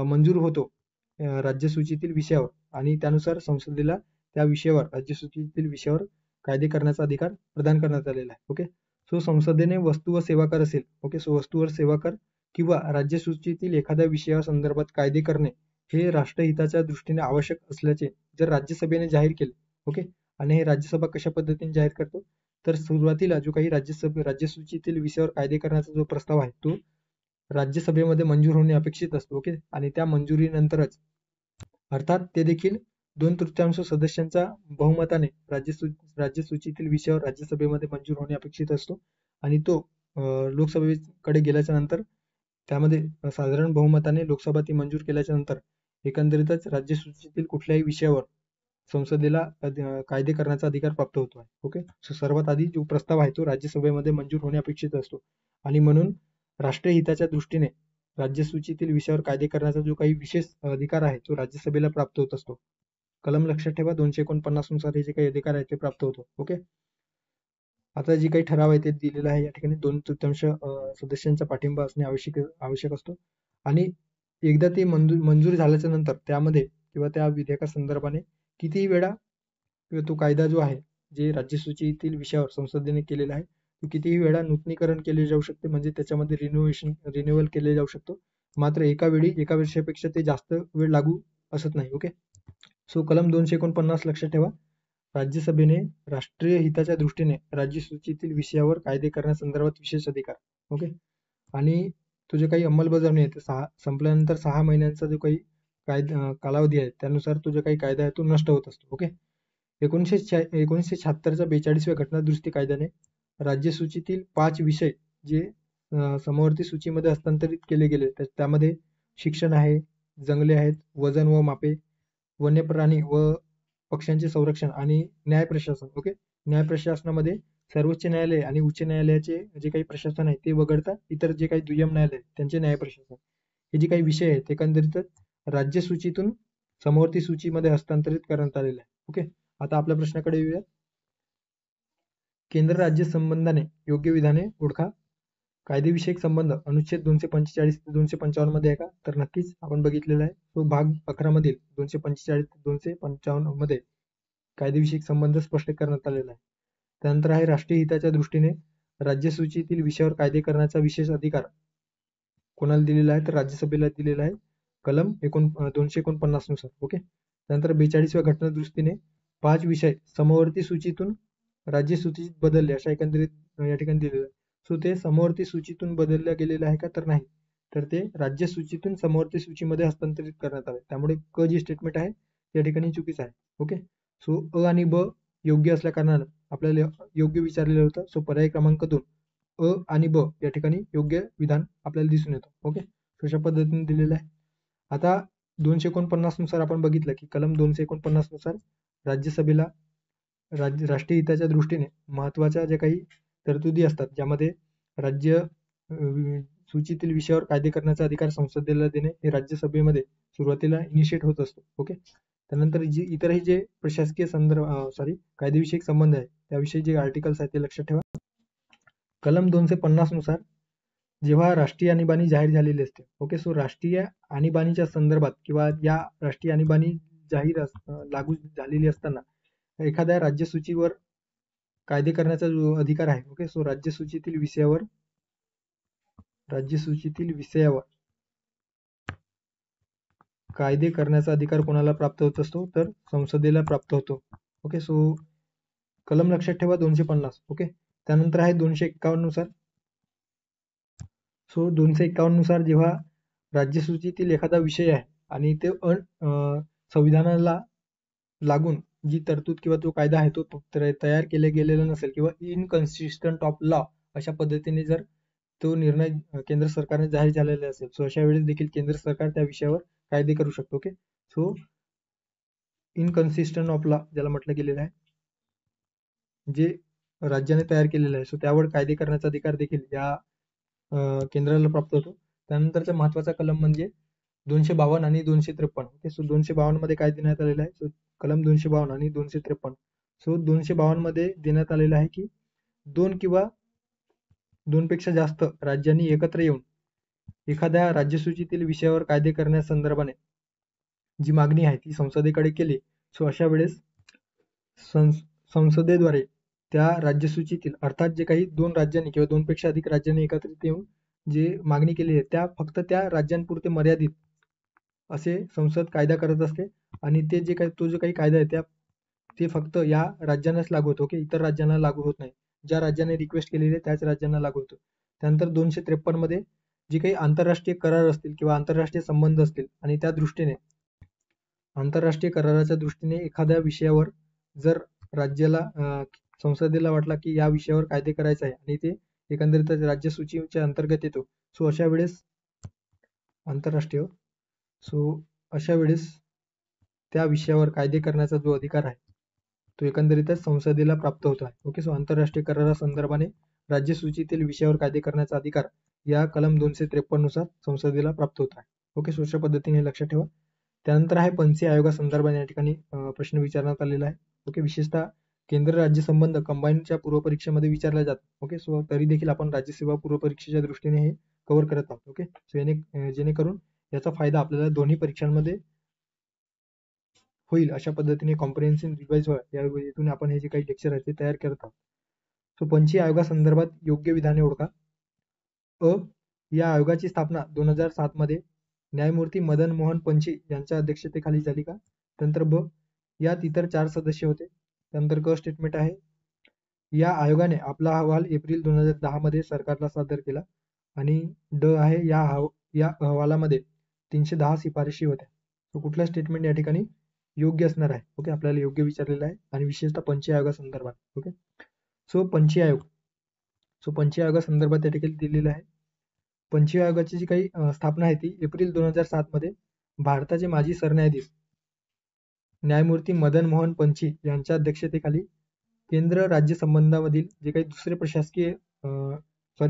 मंजूर होतो राज्यसूचीतील विषयावर आणि त्यानुसार संसदेला त्या विषयावर राज्यसूचीतील विषयावर कायदे करण्याचा अधिकार प्रदान करण्यात आलेला आहे. ओके. सो संसदेने वस्तू व सेवा कर असेल, ओके, सो वस्तू व सेवा कर किंवा राज्यसूचीतील एखाद्या विषयासंदर्भात कायदे करणे हे राष्ट्रहिताच्या दृष्टीने आवश्यक असल्याचे जर राज्यसभेने जाहीर केले, ओके, आणि हे राज्यसभा कशा पद्धतीने जाहीर करतो, तर सुरुवातीला जो काही राज्यसूचीतील विषयावर कायदे करण्याचा जो प्रस्ताव आहे तो राज्यसभेमध्ये मंजूर होणे अपेक्षित असतो. ओके. आणि त्या मंजुरीनंतरच, अर्थात ते देखील 2/3 सदस्यांच्या बहुमताने राज्यसूचीतील विषयावर राज्यसभेमध्ये मंजूर होणे अपेक्षित असतो आणि तो लोकसभेकडे गेल्याच्या नंतर त्यामध्ये साधारण बहुमताने लोकसभा ती मंजूर केल्याच्या नंतर एकंदरीतच राज्यसूचीतील कुठल्याही विषयावर संसदेला कायदे करण्याचा अधिकार प्राप्त होतो आहे. ओके. सो सर्वात आधी जो प्रस्ताव आहे तो राज्यसभेमध्ये मंजूर होणे अपेक्षित असतो आणि म्हणून राष्ट्रीय हिताच्या दृष्टीने राज्यसूचीतील विषयावर कायदे करण्याचा जो काही विशेष अधिकार आहे तो राज्यसभेला प्राप्त होत असतो. कलम लक्षात ठेवा 249 नुसार हे जे काही अधिकार आहे ते प्राप्त होतो. ओके. आता जे काही ठराव आहे ते दिलेला आहे या ठिकाणी 2/3 सदस्यांचा पाठिंबा असणे आवश्यक असतो आणि एकदा ते मंजूर झाल्याच्या नंतर त्यामध्ये किंवा त्या विधेयकासंदर्भाने कितीही वेळा किंवा तो कायदा जो आहे जे राज्यसूचीतील विषयावर संसदेने केलेला आहे तो कितीही वेळा नूतनीकरण केले जाऊ शकते, म्हणजे त्याच्यामध्ये रिन्युअल केले जाऊ शकतो. मात्र एका वर्षापेक्षा ते जास्त वेळ लागू असत नाही. ओके. सो कलम 249 लक्षात ठेवा, राज्यसभेने राष्ट्रीय हिताच्या दृष्टीने राज्यसूचीतील विषयावर कायदे करण्यासंदर्भात विशेष अधिकार. ओके. आणि तो जे काही अंमलबजावणी आहे ते संपल्यानंतर 6 महिन्यांचा जो काही कालावधी आहे त्यानुसार तो जो काही कायदा आहे तो नष्ट होत असतो. ओके. 1976च्या 42व्या घटनादुरुस्ती कायद्याने राज्यसूचीतील 5 विषय जे समवर्ती सूचीमध्ये हस्तांतरित केले गेले, तर त्यामध्ये शिक्षण आहे, जंगले आहेत, वजन व मापे, वन्य प्राणी व पक्ष्यांचे संरक्षण आणि न्याय प्रशासन. ओके. न्याय प्रशासनामध्ये सर्वोच्च न्यायालय आणि उच्च न्यायालयाचे जे काही प्रशासन आहे ते वगळता इतर जे काही दुय्यम न्यायालय त्यांचे न्याय प्रशासन हे जे काही विषय आहेत एकंदरीतच राज्यसूचीतून समवर्ती सूचीमध्ये हस्तांतरित करण्यात आलेले आहे. ओके. आता आपल्या प्रश्नाकडे येऊया. केंद्र राज्य संबंधाने योग्य विधाने ओळखा. कायदेविषयक संबंध अनुच्छेद 245 ते 255 मध्ये आहे का? तर नक्कीच आपण बघितलेला आहे. तो भाग 11 मधील 245 ते 255 मध्ये कायदेविषयक संबंध स्पष्ट करण्यात आलेला आहे. त्यानंतर आहे राष्ट्रीय हिताच्या दृष्टीने राज्यसूचीतील विषयावर कायदे करण्याचा विशेष अधिकार कोणाला दिलेला आहे? तर राज्यसभेला दिलेला आहे, कलम 249 नुसार. ओके. त्यानंतर 42व्या घटना दृष्टीने 5 विषय समवर्ती सूचीतून राज्य सूचीत बदलले अशा एकंदरीत या ठिकाणी दिलेलं आहे. सो ते समवर्ती सूचीतून बदलल्या गेलेलं आहे का? तर नाही. तर ते राज्य सूचीतून समवर्ती सूचीमध्ये हस्तांतरित करण्यात आले. त्यामुळे क जी स्टेटमेंट आहे या ठिकाणी चुकीचं आहे. ओके. सो अ आणि ब योग्य असल्या कारणानं आपल्याला योग्य विचारलेलं होतं. सो पर्याय क्रमांक 2 अ आणि ब या ठिकाणी योग्य विधान आपल्याला दिसून येतं. ओके. अशा पद्धतीने दिलेलं आहे. आता 249 नुसार आपण बघितलं की कलम 249 नुसार राज्यसभेला राष्ट्रीय हिताच्या दृष्टीने महत्वाच्या ज्या काही तरतुदी असतात, ज्यामध्ये राज्य सूचीतील विषयावर कायदे करण्याचा अधिकार संसदेला देणे हे राज्यसभेमध्ये सुरुवातीला इनिशिएट होत असतो. ओके. त्यानंतर इतरही जे प्रशासकीय कायदेविषयक संबंध आहे त्याविषयी जे आर्टिकल्स आहेत ते लक्षात ठेवा. कलम 250 नुसार जेव्हा राष्ट्रीय आणीबाणी जाहीर झालेली असते, ओके, सो राष्ट्रीय आणीबाणीच्या संदर्भात किंवा या राष्ट्रीय आणीबाणी लागू झालेली असताना एखाद्या राज्यसूचीवर कायदे करण्याचा जो अधिकार आहे, ओके, सो राज्यसूचीतील विषयावर कायदे करण्याचा अधिकार कोणाला प्राप्त होत असतो? तर संसदेला प्राप्त होतो. ओके. सो कलम लक्षात ठेवा 250. ओके. त्यानंतर आहे 251 नुसार. सो 251 नुसार जेव्हा राज्यसूचीतील एखादा विषय आहे आणि ते संविधानाला लागून जी तरतूद किंवा तो कायदा आहे तो तयार गेलेला नसेल किंवा इनकन्सिस्टंट ऑफ लॉ अशा पद्धतीने जर तो निर्णय केंद्र सरकारने जाहीर झालेला असेल, सो अशा वेळेस देखील केंद्र सरकार त्या विषयावर कायदे करू शकतो. ओके. सो इनकन्सिस्टंट ऑफ लॉ ज्याला म्हटलं गेलेलं आहे, जे राज्याने तयार केलेलं आहे, सो त्यावर कायदे करण्याचा अधिकार देखील या केंद्राला प्राप्त होतो. त्यानंतरचा महत्वाचा कलम म्हणजे 252 आणि 253. ओके. सो 252 मध्ये काय देण्यात आलेलं आहे? सो कलम 252 आणि 253. सो 252 मध्ये देण्यात आलेलं आहे की 2 किंवा 2 पेक्षा जास्त राज्यांनी एकत्र येऊन एखाद्या राज्यसूचीतील विषयावर कायदे करण्यासंदर्भाने जी मागणी आहे ती संसदेकडे केली, सो अशा वेळेस संसदेद्वारे त्या राज्यसूचीतील अर्थात जे काही 2 राज्यांनी किंवा 2 पेक्षा अधिक राज्यांनी एकत्रित येऊन जे मागणी केली आहे त्या फक्त त्या राज्यांपुरते मर्यादित असे संसद कायदा करत असते आणि ते जे काही तो जो काही कायदा आहे ते फक्त या राज्यांनाच लागू होतो. ओके. इतर राज्यांना लागू होत नाही. ज्या राज्याने रिक्वेस्ट केलेली आहे त्याच राज्यांना लागू होतो. त्यानंतर 253 मध्ये जे काही आंतरराष्ट्रीय करार असतील किंवा आंतरराष्ट्रीय संबंध असतील आणि त्या दृष्टीने आंतरराष्ट्रीय कराराच्या दृष्टीने एखाद्या विषयावर जर राज्याला संसदेला वाटला की या विषयावर कायदे करायचे आहे आणि ते एकंदरीत राज्यसूचीच्या अंतर्गत येतो, सो अशा वेळेस अशा वेळेस त्या विषयावर कायदे करण्याचा जो अधिकार आहे तो एकंदरीतच संसदेला प्राप्त होत आहे. ओके. सो आंतरराष्ट्रीय करारासंदर्भाने राज्यसूचीतील विषयावर कायदे करण्याचा अधिकार या कलम 253 नुसार संसदेला प्राप्त होत आहे. ओके. सो अशा पद्धतीने लक्षात ठेवा. त्यानंतर आहे पंची आयोगासंदर्भाने या ठिकाणी प्रश्न विचारण्यात आलेला आहे. ओके. विशेषतः केंद्र राज्य संबंध कंबाईनच्या पूर्वपरीक्षेमध्ये विचारला जातो. ओके. सो तरी देखील आपण राज्यसेवा पूर्वपरीक्षेच्या दृष्टीने हे कव्हर करत आहोत. ओके. सो जेणेकरून याचा फायदा आपल्याला दोन्ही परीक्षांमध्ये होईल अशा पद्धतीने कॉम्प्रिहेन्सिव्ह रिवाइज या हेतूने आपण हे जे काही लेक्चर आहे ते तयार करत आहोत. सो पंची आयोगासंदर्भात योग्य विधाने ओळखा. या आयोगाची स्थापना 2007 मध्ये न्यायमूर्ती मदन मोहन पंची यांच्या अध्यक्षतेखाली झाली का? त्यानंतर ब, यात इतर 4 सदस्य होते. त्यानंतर क स्टेटमेंट आहे, या आयोगाने आपला अहवाल एप्रिल 2010 मध्ये सरकारला सादर केला. आणि ड आहे, या अहवालामध्ये 310 शिफारशी होत्या. तो कुठला स्टेटमेंट या ठिकाणी योग्य असणार आहे? ओके. आपल्याला योग्य विचारलेलं आहे आणि विशेषतः पंची आयोगासंदर्भात. ओके. सो पंची आयोगासंदर्भात या ठिकाणी दिलेलं आहे. पंची आयोगाची जी काही स्थापना आहे ती एप्रिल 2007 मध्ये भारताचे माजी सरन्यायाधीश न्यायमूर्ती मदन मोहन पंची यांच्या अध्यक्षतेखाली केंद्र राज्य संबंधामधील जे काही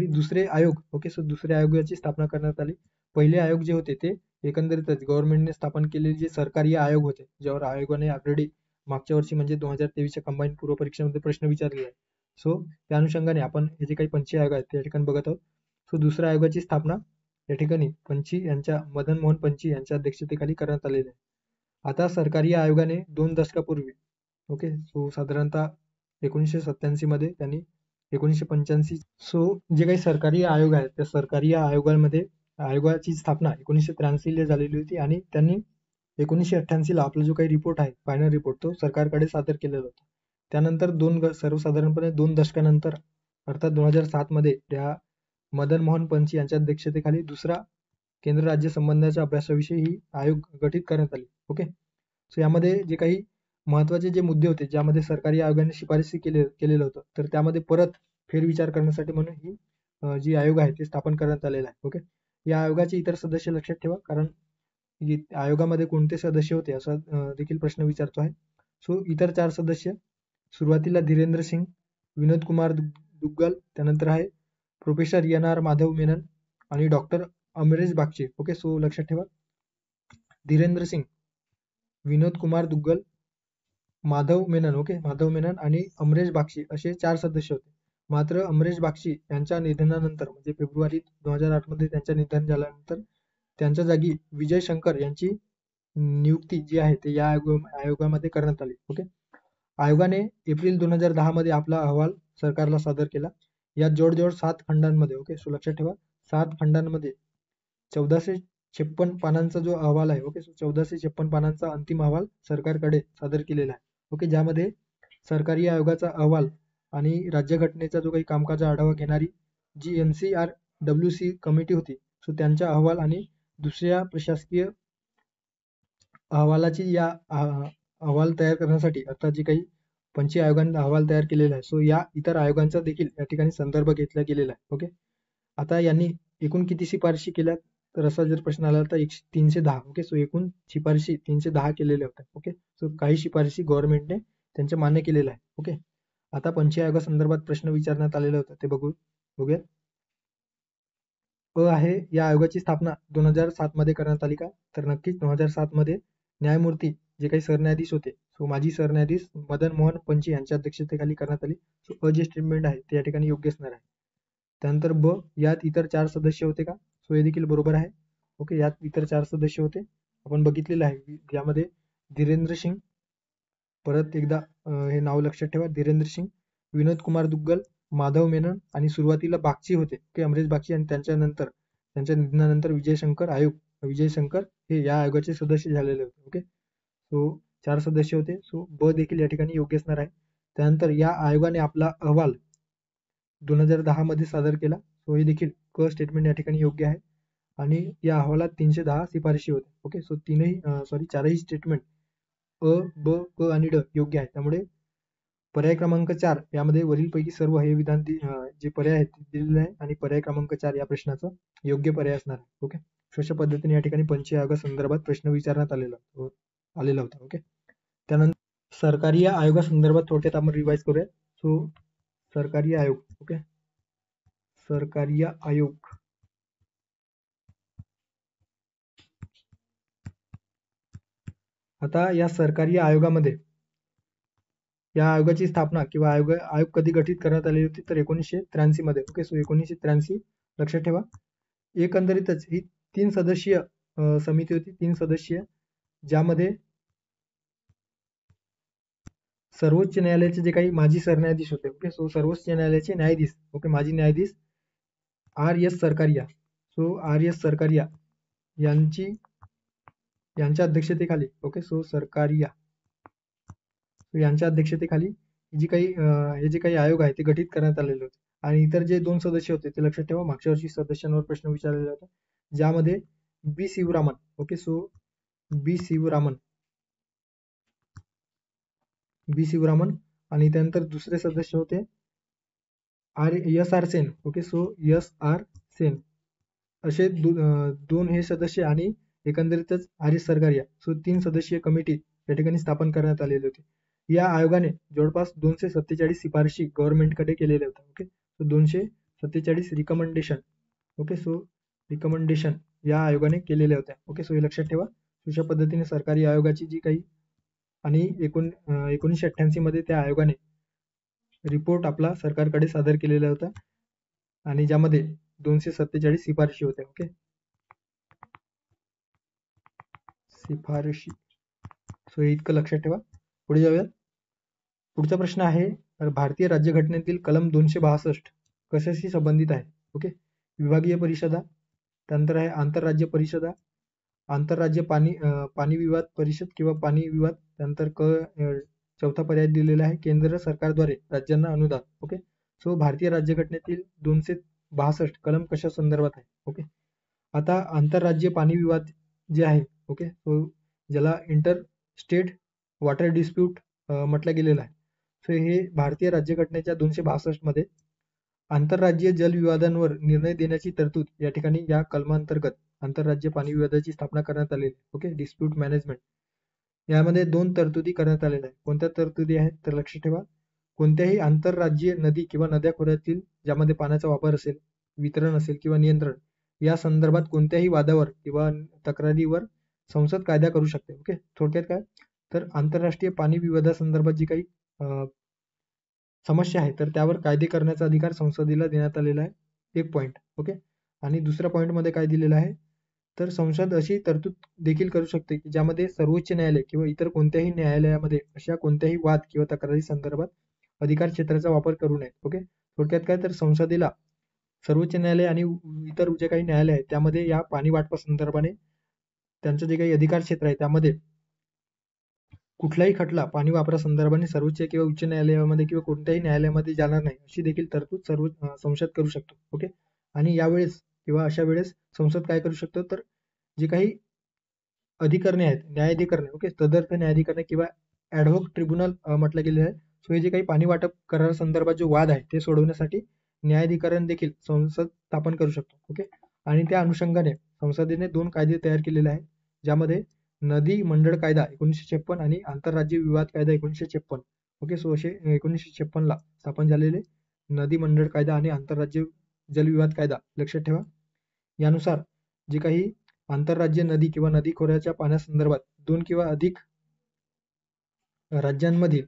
दुसरे आयोग, ओके, सो दुसऱ्या आयोगाची स्थापना करण्यात आली. पहिले आयोग जे होते ते एकंदरीतच गव्हर्नमेंटने स्थापन केलेले जे सरकारी आयोग होते, ज्यावर आयोगाने ऑलरेडी मागच्या वर्षी म्हणजे 2023च्या कंबाईन पूर्व परीक्षेमध्ये प्रश्न विचारलेले आहे. सो त्या अनुषंगाने आपण हे जे काही पंची आयोग आहेत त्या ठिकाणी बघत आहोत. सो दुसऱ्या आयोगाची स्थापना या ठिकाणी मदन मोहन पंची यांच्या अध्यक्षतेखाली करण्यात आलेली आहे. आता सरकारी या आयोगाने 2 दशकापूर्वी ओके सो साधारणतः 1987 मध्ये त्यांनी 1985 सो जे काही सरकारी आयोग आहेत त्या सरकारी आयोगामध्ये आयोगाची स्थापना 1983 ला झालेली होती आणि त्यांनी 1988 ला आपला जो काही रिपोर्ट आहे फायनल रिपोर्ट तो सरकारकडे सादर केलेला होता. त्यानंतर सर्वसाधारणपणे 2 दशकानंतर अर्थात 2007 मध्ये त्या मदन मोहन पंची यांच्या अध्यक्षतेखाली दुसरा केंद्र राज्य संबंधाच्या अभ्यासाविषयी ही आयोग गठीत करण्यात आली. ओके सो यामध्ये जे काही महत्वाचे जे मुद्दे होते ज्यामध्ये सरकारी आयोगाने शिफारसी केलेलं होतं तर त्यामध्ये परत फेरविचार करण्यासाठी म्हणून ही जी आयोग आहे ते स्थापन करण्यात आलेला आहे. ओके या आयोगाचे इतर सदस्य लक्षात ठेवा कारण आयोगामध्ये कोणते सदस्य होते असा देखील प्रश्न विचारतो आहे. सो इतर 4 सदस्य सुरुवातीला धीरेंद्र सिंग, विनोद कुमार दुग्गल, त्यानंतर आहे प्रोफेसर NR माधव मेनन आणि doctor Amresh Bagchi. Okay so लक्षात ठेवा धीरेंद्र सिंग, विनोद कुमार दुग्गल, माधव मेनन आणि अमरेश बागची असे 4 सदस्य होते. मात्र अमरेश बागची यांच्या निधनानंतर म्हणजे फेब्रुवारी 2008 मध्ये त्यांचे निधन झाल्यानंतर त्यांच्या जागी विजय शंकर यांची नियुक्ती जी आहे ते या आयोगामध्ये करण्यात आली. ओके आयोगाने एप्रिल 2010 मध्ये आपला अहवाल सरकारला सादर केला. यात जवळजवळ 7 खंडांमध्ये ओके सो लक्षात ठेवा 7 खंडांमध्ये 1456 पानांचा जो अहवाल आहे ओके सो 1456 पानांचा अंतिम अहवाल सरकारकडे सादर केलेला आहे. ओके ज्यामध्ये सरकारी आयोगाचा अहवाल आणि राज्यघटनेचा जो काही कामकाजा आढावा घेणारी जी NCRWC कमिटी होती सो त्यांचा अहवाल आणि दुसऱ्या प्रशासकीय अहवालाची या अहवाल तयार करण्यासाठी आता जी काही पंची आयोगाने अहवाल तयार केलेला आहे सो या इतर आयोगांचा देखील या ठिकाणी संदर्भ घेतला गेलेला आहे. ओके आता यांनी एकूण किती शिफारशी केल्या तर असा जर प्रश्न आला तर 310. ओके सो एकूण शिफारशी 310 केलेल्या होत्या. ओके सो काही शिफारशी गव्हर्नमेंटने त्यांच्या मान्य केलेल्या आहे. ओके आता पंची आयोगासंदर्भात प्रश्न विचारण्यात आलेला होता ते बघूया. आहे या आयोगाची स्थापना 2007 मध्ये करण्यात आली का तर नक्कीच 2007 मध्ये न्यायमूर्ती जे काही सरन्यायाधीश होते सो माजी सरन्यायाधीश मदन मोहन पंची यांच्या अध्यक्षतेखाली करण्यात आली. सो जे स्टेटमेंट आहे ते या ठिकाणी योग्य असणार आहे. त्यानंतर यात इतर 4 सदस्य होते का सो हे देखील बरोबर आहे. ओके यात इतर 4 सदस्य होते आपण बघितलेलं आहे यामध्ये धीरेंद्र सिंग परत एकदा हे नाव लक्षात ठेवा धीरेंद्र सिंग, विनोद कुमार दुग्गल, माधव मेनन आणि सुरुवातीला बागची होते की अमरेश बागची आणि त्यांच्या निधनानंतर विजय शंकर हे या आयोगाचे सदस्य झालेले होते. ओके सो 4 सदस्य होते. सो देखील या ठिकाणी योग्य असणार आहे. त्यानंतर या आयोगाने आपला अहवाल 2010 मध्ये सादर केला. सो हे देखील स्टेटमेंट या ठिकाणी योग्य आहे आणि या अहवालात 310 शिफारशी होत्या. ओके सो चारही स्टेटमेंट ब, क आणि ड योग्य आहे. त्यामुळे पर्याय क्रमांक 4 यामध्ये वरीलपैकी सर्व हे विधान जे पर्याय आहेत ते दिलेले आहे आणि पर्याय क्रमांक 4 या प्रश्नाचा योग्य पर्याय असणार आहे. ओके अशा पद्धतीने या ठिकाणी पंची आयोगासंदर्भात प्रश्न विचारण्यात आलेला होता. ओके त्यानंतर सरकारी आयोगासंदर्भात थोडक्यात आपण रिवाइज करूया. सो सरकारी आयोग ओके सरकारी आयोग आता या सरकारी आयोगामध्ये या आयोगाची स्थापना किंवा आयोग कधी गठीत करण्यात आली होती तर 1983 मध्ये. ओके सो 1983 लक्षात ठेवा. एकंदरीतच ही 3 सदस्यीय समिती होती 3 सदस्यीय ज्यामध्ये सर्वोच्च न्यायालयाचे जे काही माजी सरन्यायाधीश होते. ओके सो सर्वोच्च न्यायालयाचे न्यायाधीश ओके माजी न्यायाधीश RS Sarkaria so RS Sarkaria यांच्या अध्यक्षतेखाली ओके सो सरकारिया यांच्या अध्यक्षतेखाली हे जे काही आयोग आहे ते गठीत करण्यात आलेले होते आणि इतर जे 2 सदस्य होते ते लक्षात ठेवा मागच्या वर्षी सदस्यांवर प्रश्न विचारलेला होता ज्यामध्ये बी शिवरामन ओके सो बी शिवरामन आणि त्यानंतर दुसरे सदस्य होते SR Sen okay so SR Sen असे 2 हे सदस्य आणि एकंदरीतच RS सरकारिया सो 3 सदस्यीय कमिटी या ठिकाणी स्थापन करण्यात आलेली होती. या आयोगाने जवळपास 247 शिफारशी गव्हर्नमेंटकडे केलेल्या होत्या. Okay so 247 recommendation okay so recommendation या आयोगाने केलेल्या होत्या. ओके सो हे लक्षात ठेवा. अशा पद्धतीने सरकारी आयोगाची जी काही आणि 1988 मध्ये त्या आयोगाने रिपोर्ट आपला सरकारकडे सादर केलेला होता आणि ज्यामध्ये 247 शिफारशी होत्या. ओके, शिफारशी. सो हे इतकं लक्षात ठेवा. पुढे जाऊयात. पुढचा प्रश्न आहे, भारतीय राज्यघटनेतील कलम 262 कशाशी संबंधित आहे? ओके, विभागीय परिषदा, त्यानंतर आहे आंतरराज्य परिषदा, आंतरराज्य पाणी विवाद परिषद किंवा पाणी विवाद, त्यानंतर चौथा पर्याय दिलेला आहे केंद्र सरकारद्वारे राज्यांना अनुदान. ओके, सो भारतीय राज्यघटनेतील 262 कलम कशा संदर्भात आहे? ओके, आता आंतरराज्य पाणी विवाद जे आहे, ओके, सो ज्याला इंटर स्टेट वॉटर डिस्प्यूट म्हटलं गेलेलं आहे. सो हे भारतीय राज्यघटनेच्या 262 मध्ये आंतरराज्यीय जलविवादांवर निर्णय देण्याची तरतूद या ठिकाणी या कलमांतर्गत आंतरराज्य पाणी विवादाची स्थापना करण्यात आलेली. ओके, डिस्प्यूट मॅनेजमेंट यामध्ये 2 तरतुदी करण्यात आलेल्या आहेत. कोणत्या तरतुदी आहेत तर लक्ष ठेवा. कोणत्याही आंतरराज्यीय नदी किंवा नद्या खोऱ्यातील ज्यामध्ये पाण्याचा वापर असेल, वितरण असेल किंवा नियंत्रण या संदर्भात कोणत्याही वादावर किंवा तक्रारीवर संसद कायदा करू शकते. ओके, थोडक्यात काय तर आंतरराष्ट्रीय पाणी विवादासंदर्भात जी काही समस्या आहे तर त्यावर कायदे करण्याचा अधिकार संसदेला देण्यात आलेला आहे. एक पॉईंट. ओके, आणि दुसऱ्या पॉईंटमध्ये काय दिलेलं आहे तर संसद अशी तरतूद देखील करू शकते की ज्यामध्ये सर्वोच्च न्यायालय किंवा इतर कोणत्याही न्यायालयामध्ये अशा कोणत्याही वाद किंवा तक्रारी संदर्भात अधिकार क्षेत्राचा वापर करू नये. ओके, थोडक्यात काय तर संसदेला सर्वोच्च न्यायालय आणि इतर जे काही न्यायालय आहेत त्यामध्ये या पाणी वाटपा संदर्भाने त्यांचं जे काही अधिकार क्षेत्र आहे त्यामध्ये कुठलाही खटला पाणी वापरा संदर्भाने सर्वोच्च किंवा उच्च न्यायालयामध्ये किंवा कोणत्याही न्यायालयामध्ये जाणार नाही अशी देखील तरतूद संसद करू शकतो. ओके, आणि यावेळेस किंवा अशा वेळेस संसद काय करू शकतो तर जे काही अधिकरणे आहेत, न्यायाधिकरणे, ओके, तदर्थ न्यायाधिकरणे किंवा ॲडव्होक ट्रिब्युनल म्हटलं गेलेलं आहे. सो हे जे काही पाणी वाटप करारासंदर्भात जो वाद आहे ते सोडवण्यासाठी न्यायाधिकरण देखील संसद स्थापन करू शकतो. ओके, आणि त्या अनुषंगाने संसदेने 2 कायदे तयार केलेले आहेत ज्यामध्ये नदी मंडळ कायदा 1956 आणि आंतरराज्य विवाद कायदा 1956. ओके, सो असे 1956 ला स्थापन झालेले नदी मंडळ कायदा आणि आंतरराज्य जलविवाद कायदा लक्षात ठेवा. यानुसार जे काही आंतरराज्य नदी किंवा नदी खोऱ्याच्या पाण्यासंदर्भात 2 किंवा अधिक राज्यांमधील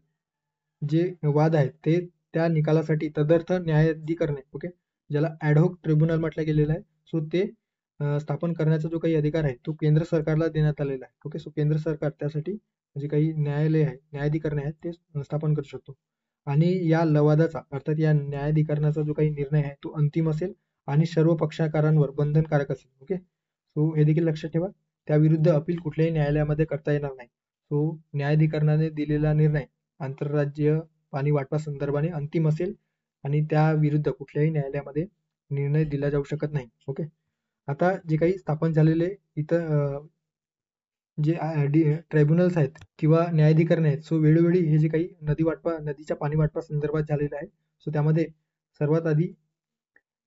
जे वाद आहेत ते त्या निकालासाठी तदर्थ न्यायाधिकरणे, ओके, ज्याला ॲडव्होक ट्रिब्युनल म्हटलं गेलेलं आहे, सो ते स्थापन करण्याचा जो काही अधिकार आहे तो केंद्र सरकारला देण्यात आलेला आहे. ओके, सो केंद्र सरकार त्यासाठी जे काही न्यायालय आहे, न्यायाधिकरणे आहेत ते स्थापन करू शकतो. आणि या लवादाचा अर्थात या न्यायाधिकरणाचा जो काही निर्णय आहे तो अंतिम असेल आणि सर्व पक्षकारांवर बंधनकारक असेल. ओके, सो हे देखील लक्षात ठेवा. त्याविरुद्ध अपील कुठल्याही न्यायालयामध्ये करता येणार नाही. सो न्यायाधिकरणाने दिलेला निर्णय आंतरराज्य पाणी वाटपा संदर्भाने अंतिम असेल आणि त्या विरुद्ध कुठल्याही न्यायालयामध्ये निर्णय दिला जाऊ शकत नाही. ओके, आता जे काही स्थापन झालेले इतर जे ट्रायब्युनल्स आहेत किंवा न्यायाधिकरणे आहेत, सो वेळोवेळी हे जे काही नदीच्या पाणी वाटपा संदर्भात झालेलं आहे, सो त्यामध्ये सर्वात आधी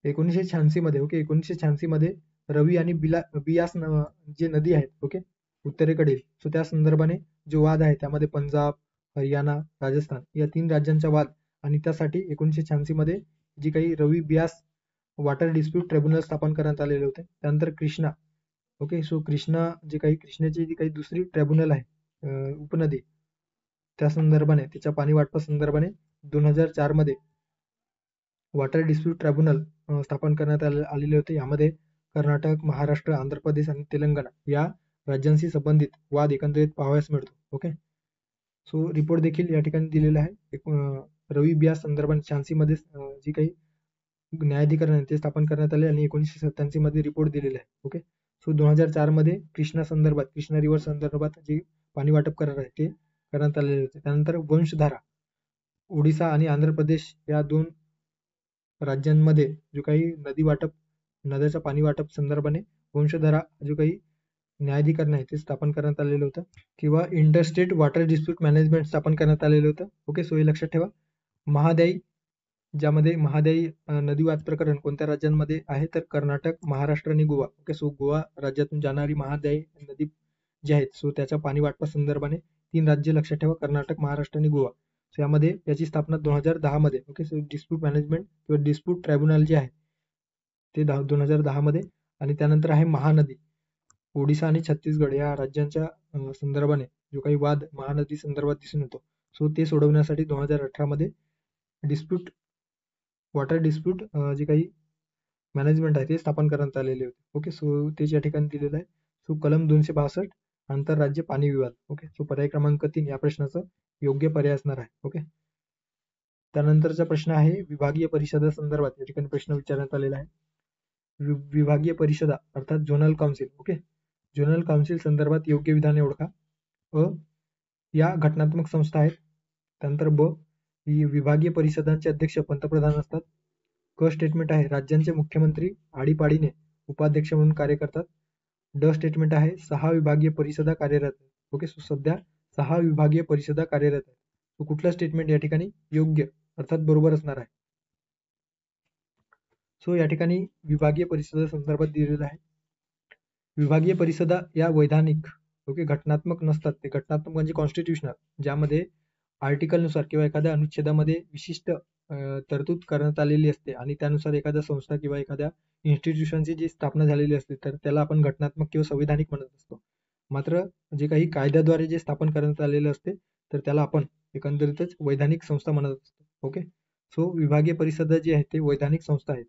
1986 मध्ये, ओके, 1986 मध्ये रवी आणि बियास जे नदी आहेत, ओके, उत्तरेकडील, सो त्या संदर्भाने जो वाद आहे त्यामध्ये पंजाब, हरियाणा, राजस्थान या 3 राज्यांचा वाद आणि त्यासाठी 1986 मध्ये जी काही रवी बियास वॉटर डिस्प्यूट ट्रिब्युनल स्थापन करण्यात आलेले होते. त्यानंतर कृष्णा, ओके, सो कृष्णेची जी काही दुसरी ट्रिब्युनल आहे उपनदी त्या संदर्भाने तिच्या पाणी वाटपा संदर्भाने 2004 मध्ये वॉटर डिस्प्यूट ट्रिब्युनल स्थापन करण्यात आलेले होते. यामध्ये कर्नाटक, महाराष्ट्र, आंध्र प्रदेश आणि तेलंगणा या राज्यांशी संबंधित वाद एकंदरीत पाहावयास मिळतो. ओके, सो रिपोर्ट देखील या ठिकाणी दिलेला आहे. रवी बियास संदर्भात 86 मध्ये जी काही न्यायाधिकरण आहे ते स्थापन करण्यात आले आणि 1987 मध्ये रिपोर्ट दिलेला आहे. ओके, सो 2004 मध्ये कृष्णा रिव्हर संदर्भात जे पाणी वाटप करार आहे ते करण्यात आलेले होते. त्यानंतर वंशधारा, ओडिसा आणि आंध्र प्रदेश या 2 राज्यांमध्ये जो काही नद्याच्या पाणी वाटप संदर्भाने वंशधारा जो काही न्यायाधिकरण आहे ते स्थापन करण्यात आलेलं होतं किंवा इंटरस्टेट वॉटर डिस्प्यूट मॅनेजमेंट स्थापन करण्यात आलेलं होतं. ओके, सो हे लक्षात ठेवा. महादाई, ज्यामध्ये महादाई नदीवाद प्रकरण कोणत्या राज्यांमध्ये आहे तर कर्नाटक, महाराष्ट्र आणि गोवा. ओके, सो गोवा राज्यातून जाणारी महादाई नदी जी आहेत सो त्याच्या पाणी वाटपा संदर्भाने 3 राज्य लक्षात ठेवा, कर्नाटक, महाराष्ट्र आणि गोवा. सो यामध्ये याची स्थापना 2010 मध्ये, ओके, सो डिस्प्यूट मॅनेजमेंट किंवा डिस्प्यूट ट्रायब्युनल जे आहे ते 2010 मध्ये. आणि त्यानंतर आहे महानदी, ओडिसा आणि छत्तीसगड या राज्यांच्या संदर्भाने जो काही वाद महानदी संदर्भात दिसून येतो सो ते सोडवण्यासाठी 2018 मध्ये वॉटर डिस्प्यूट जे काही मॅनेजमेंट आहे ते स्थापन करण्यात आलेले होते. ओके, सो तेच या ठिकाणी दिलेलं आहे. सो कलम 262 आंतरराज्य पाणी विवाद. ओके, सो पर्याय क्रमांक 3 या प्रश्नाचं योग्य पर्याय असणार आहे. ओके, त्यानंतरचा प्रश्न आहे विभागीय परिषदा संदर्भात या ठिकाणी प्रश्न विचारण्यात आलेला आहे. विभागीय परिषदा अर्थात zonal council. Okay, zonal council संदर्भात योग्य विधाने ओळखा. अ या घटनात्मक संस्था आहेत. त्यानंतर ब ही विभागीय परिषदांचे अध्यक्ष पंतप्रधान असतात. क स्टेटमेंट आहे राज्यांचे मुख्यमंत्री आडीपाडीने उपाध्यक्ष म्हणून कार्य करतात. ड स्टेटमेंट आहे 6 विभागीय परिषदा कार्यरत आहेत. ओके, सो सध्या 6 विभागीय परिषदा कार्यरत आहेत. सो कुठलं स्टेटमेंट या ठिकाणी योग्य अर्थात बरोबर असणार आहे. सो या ठिकाणी विभागीय परिषदा संदर्भात दिलेलं आहे. विभागीय परिषदा या वैधानिक ओके घटनात्मक नसतात. ते घटनात्मक म्हणजे कॉन्स्टिट्युशनल, ज्यामध्ये आर्टिकलनुसार किंवा एखाद्या अनुच्छेदामध्ये विशिष्ट तरतूद करण्यात आलेली असते आणि त्यानुसार एखाद्या संस्था किंवा एखाद्या इन्स्टिट्यूशनची जी स्थापना झालेली असते तर त्याला आपण घटनात्मक किंवा संविधानिक म्हणत असतो. मात्र जे काही कायद्याद्वारे जे स्थापन करण्यात आलेलं असते तर त्याला आपण एकंदरीतच वैधानिक संस्था म्हणत असतो. ओके, सो विभागीय परिषदा जी आहे ते वैधानिक संस्था आहेत.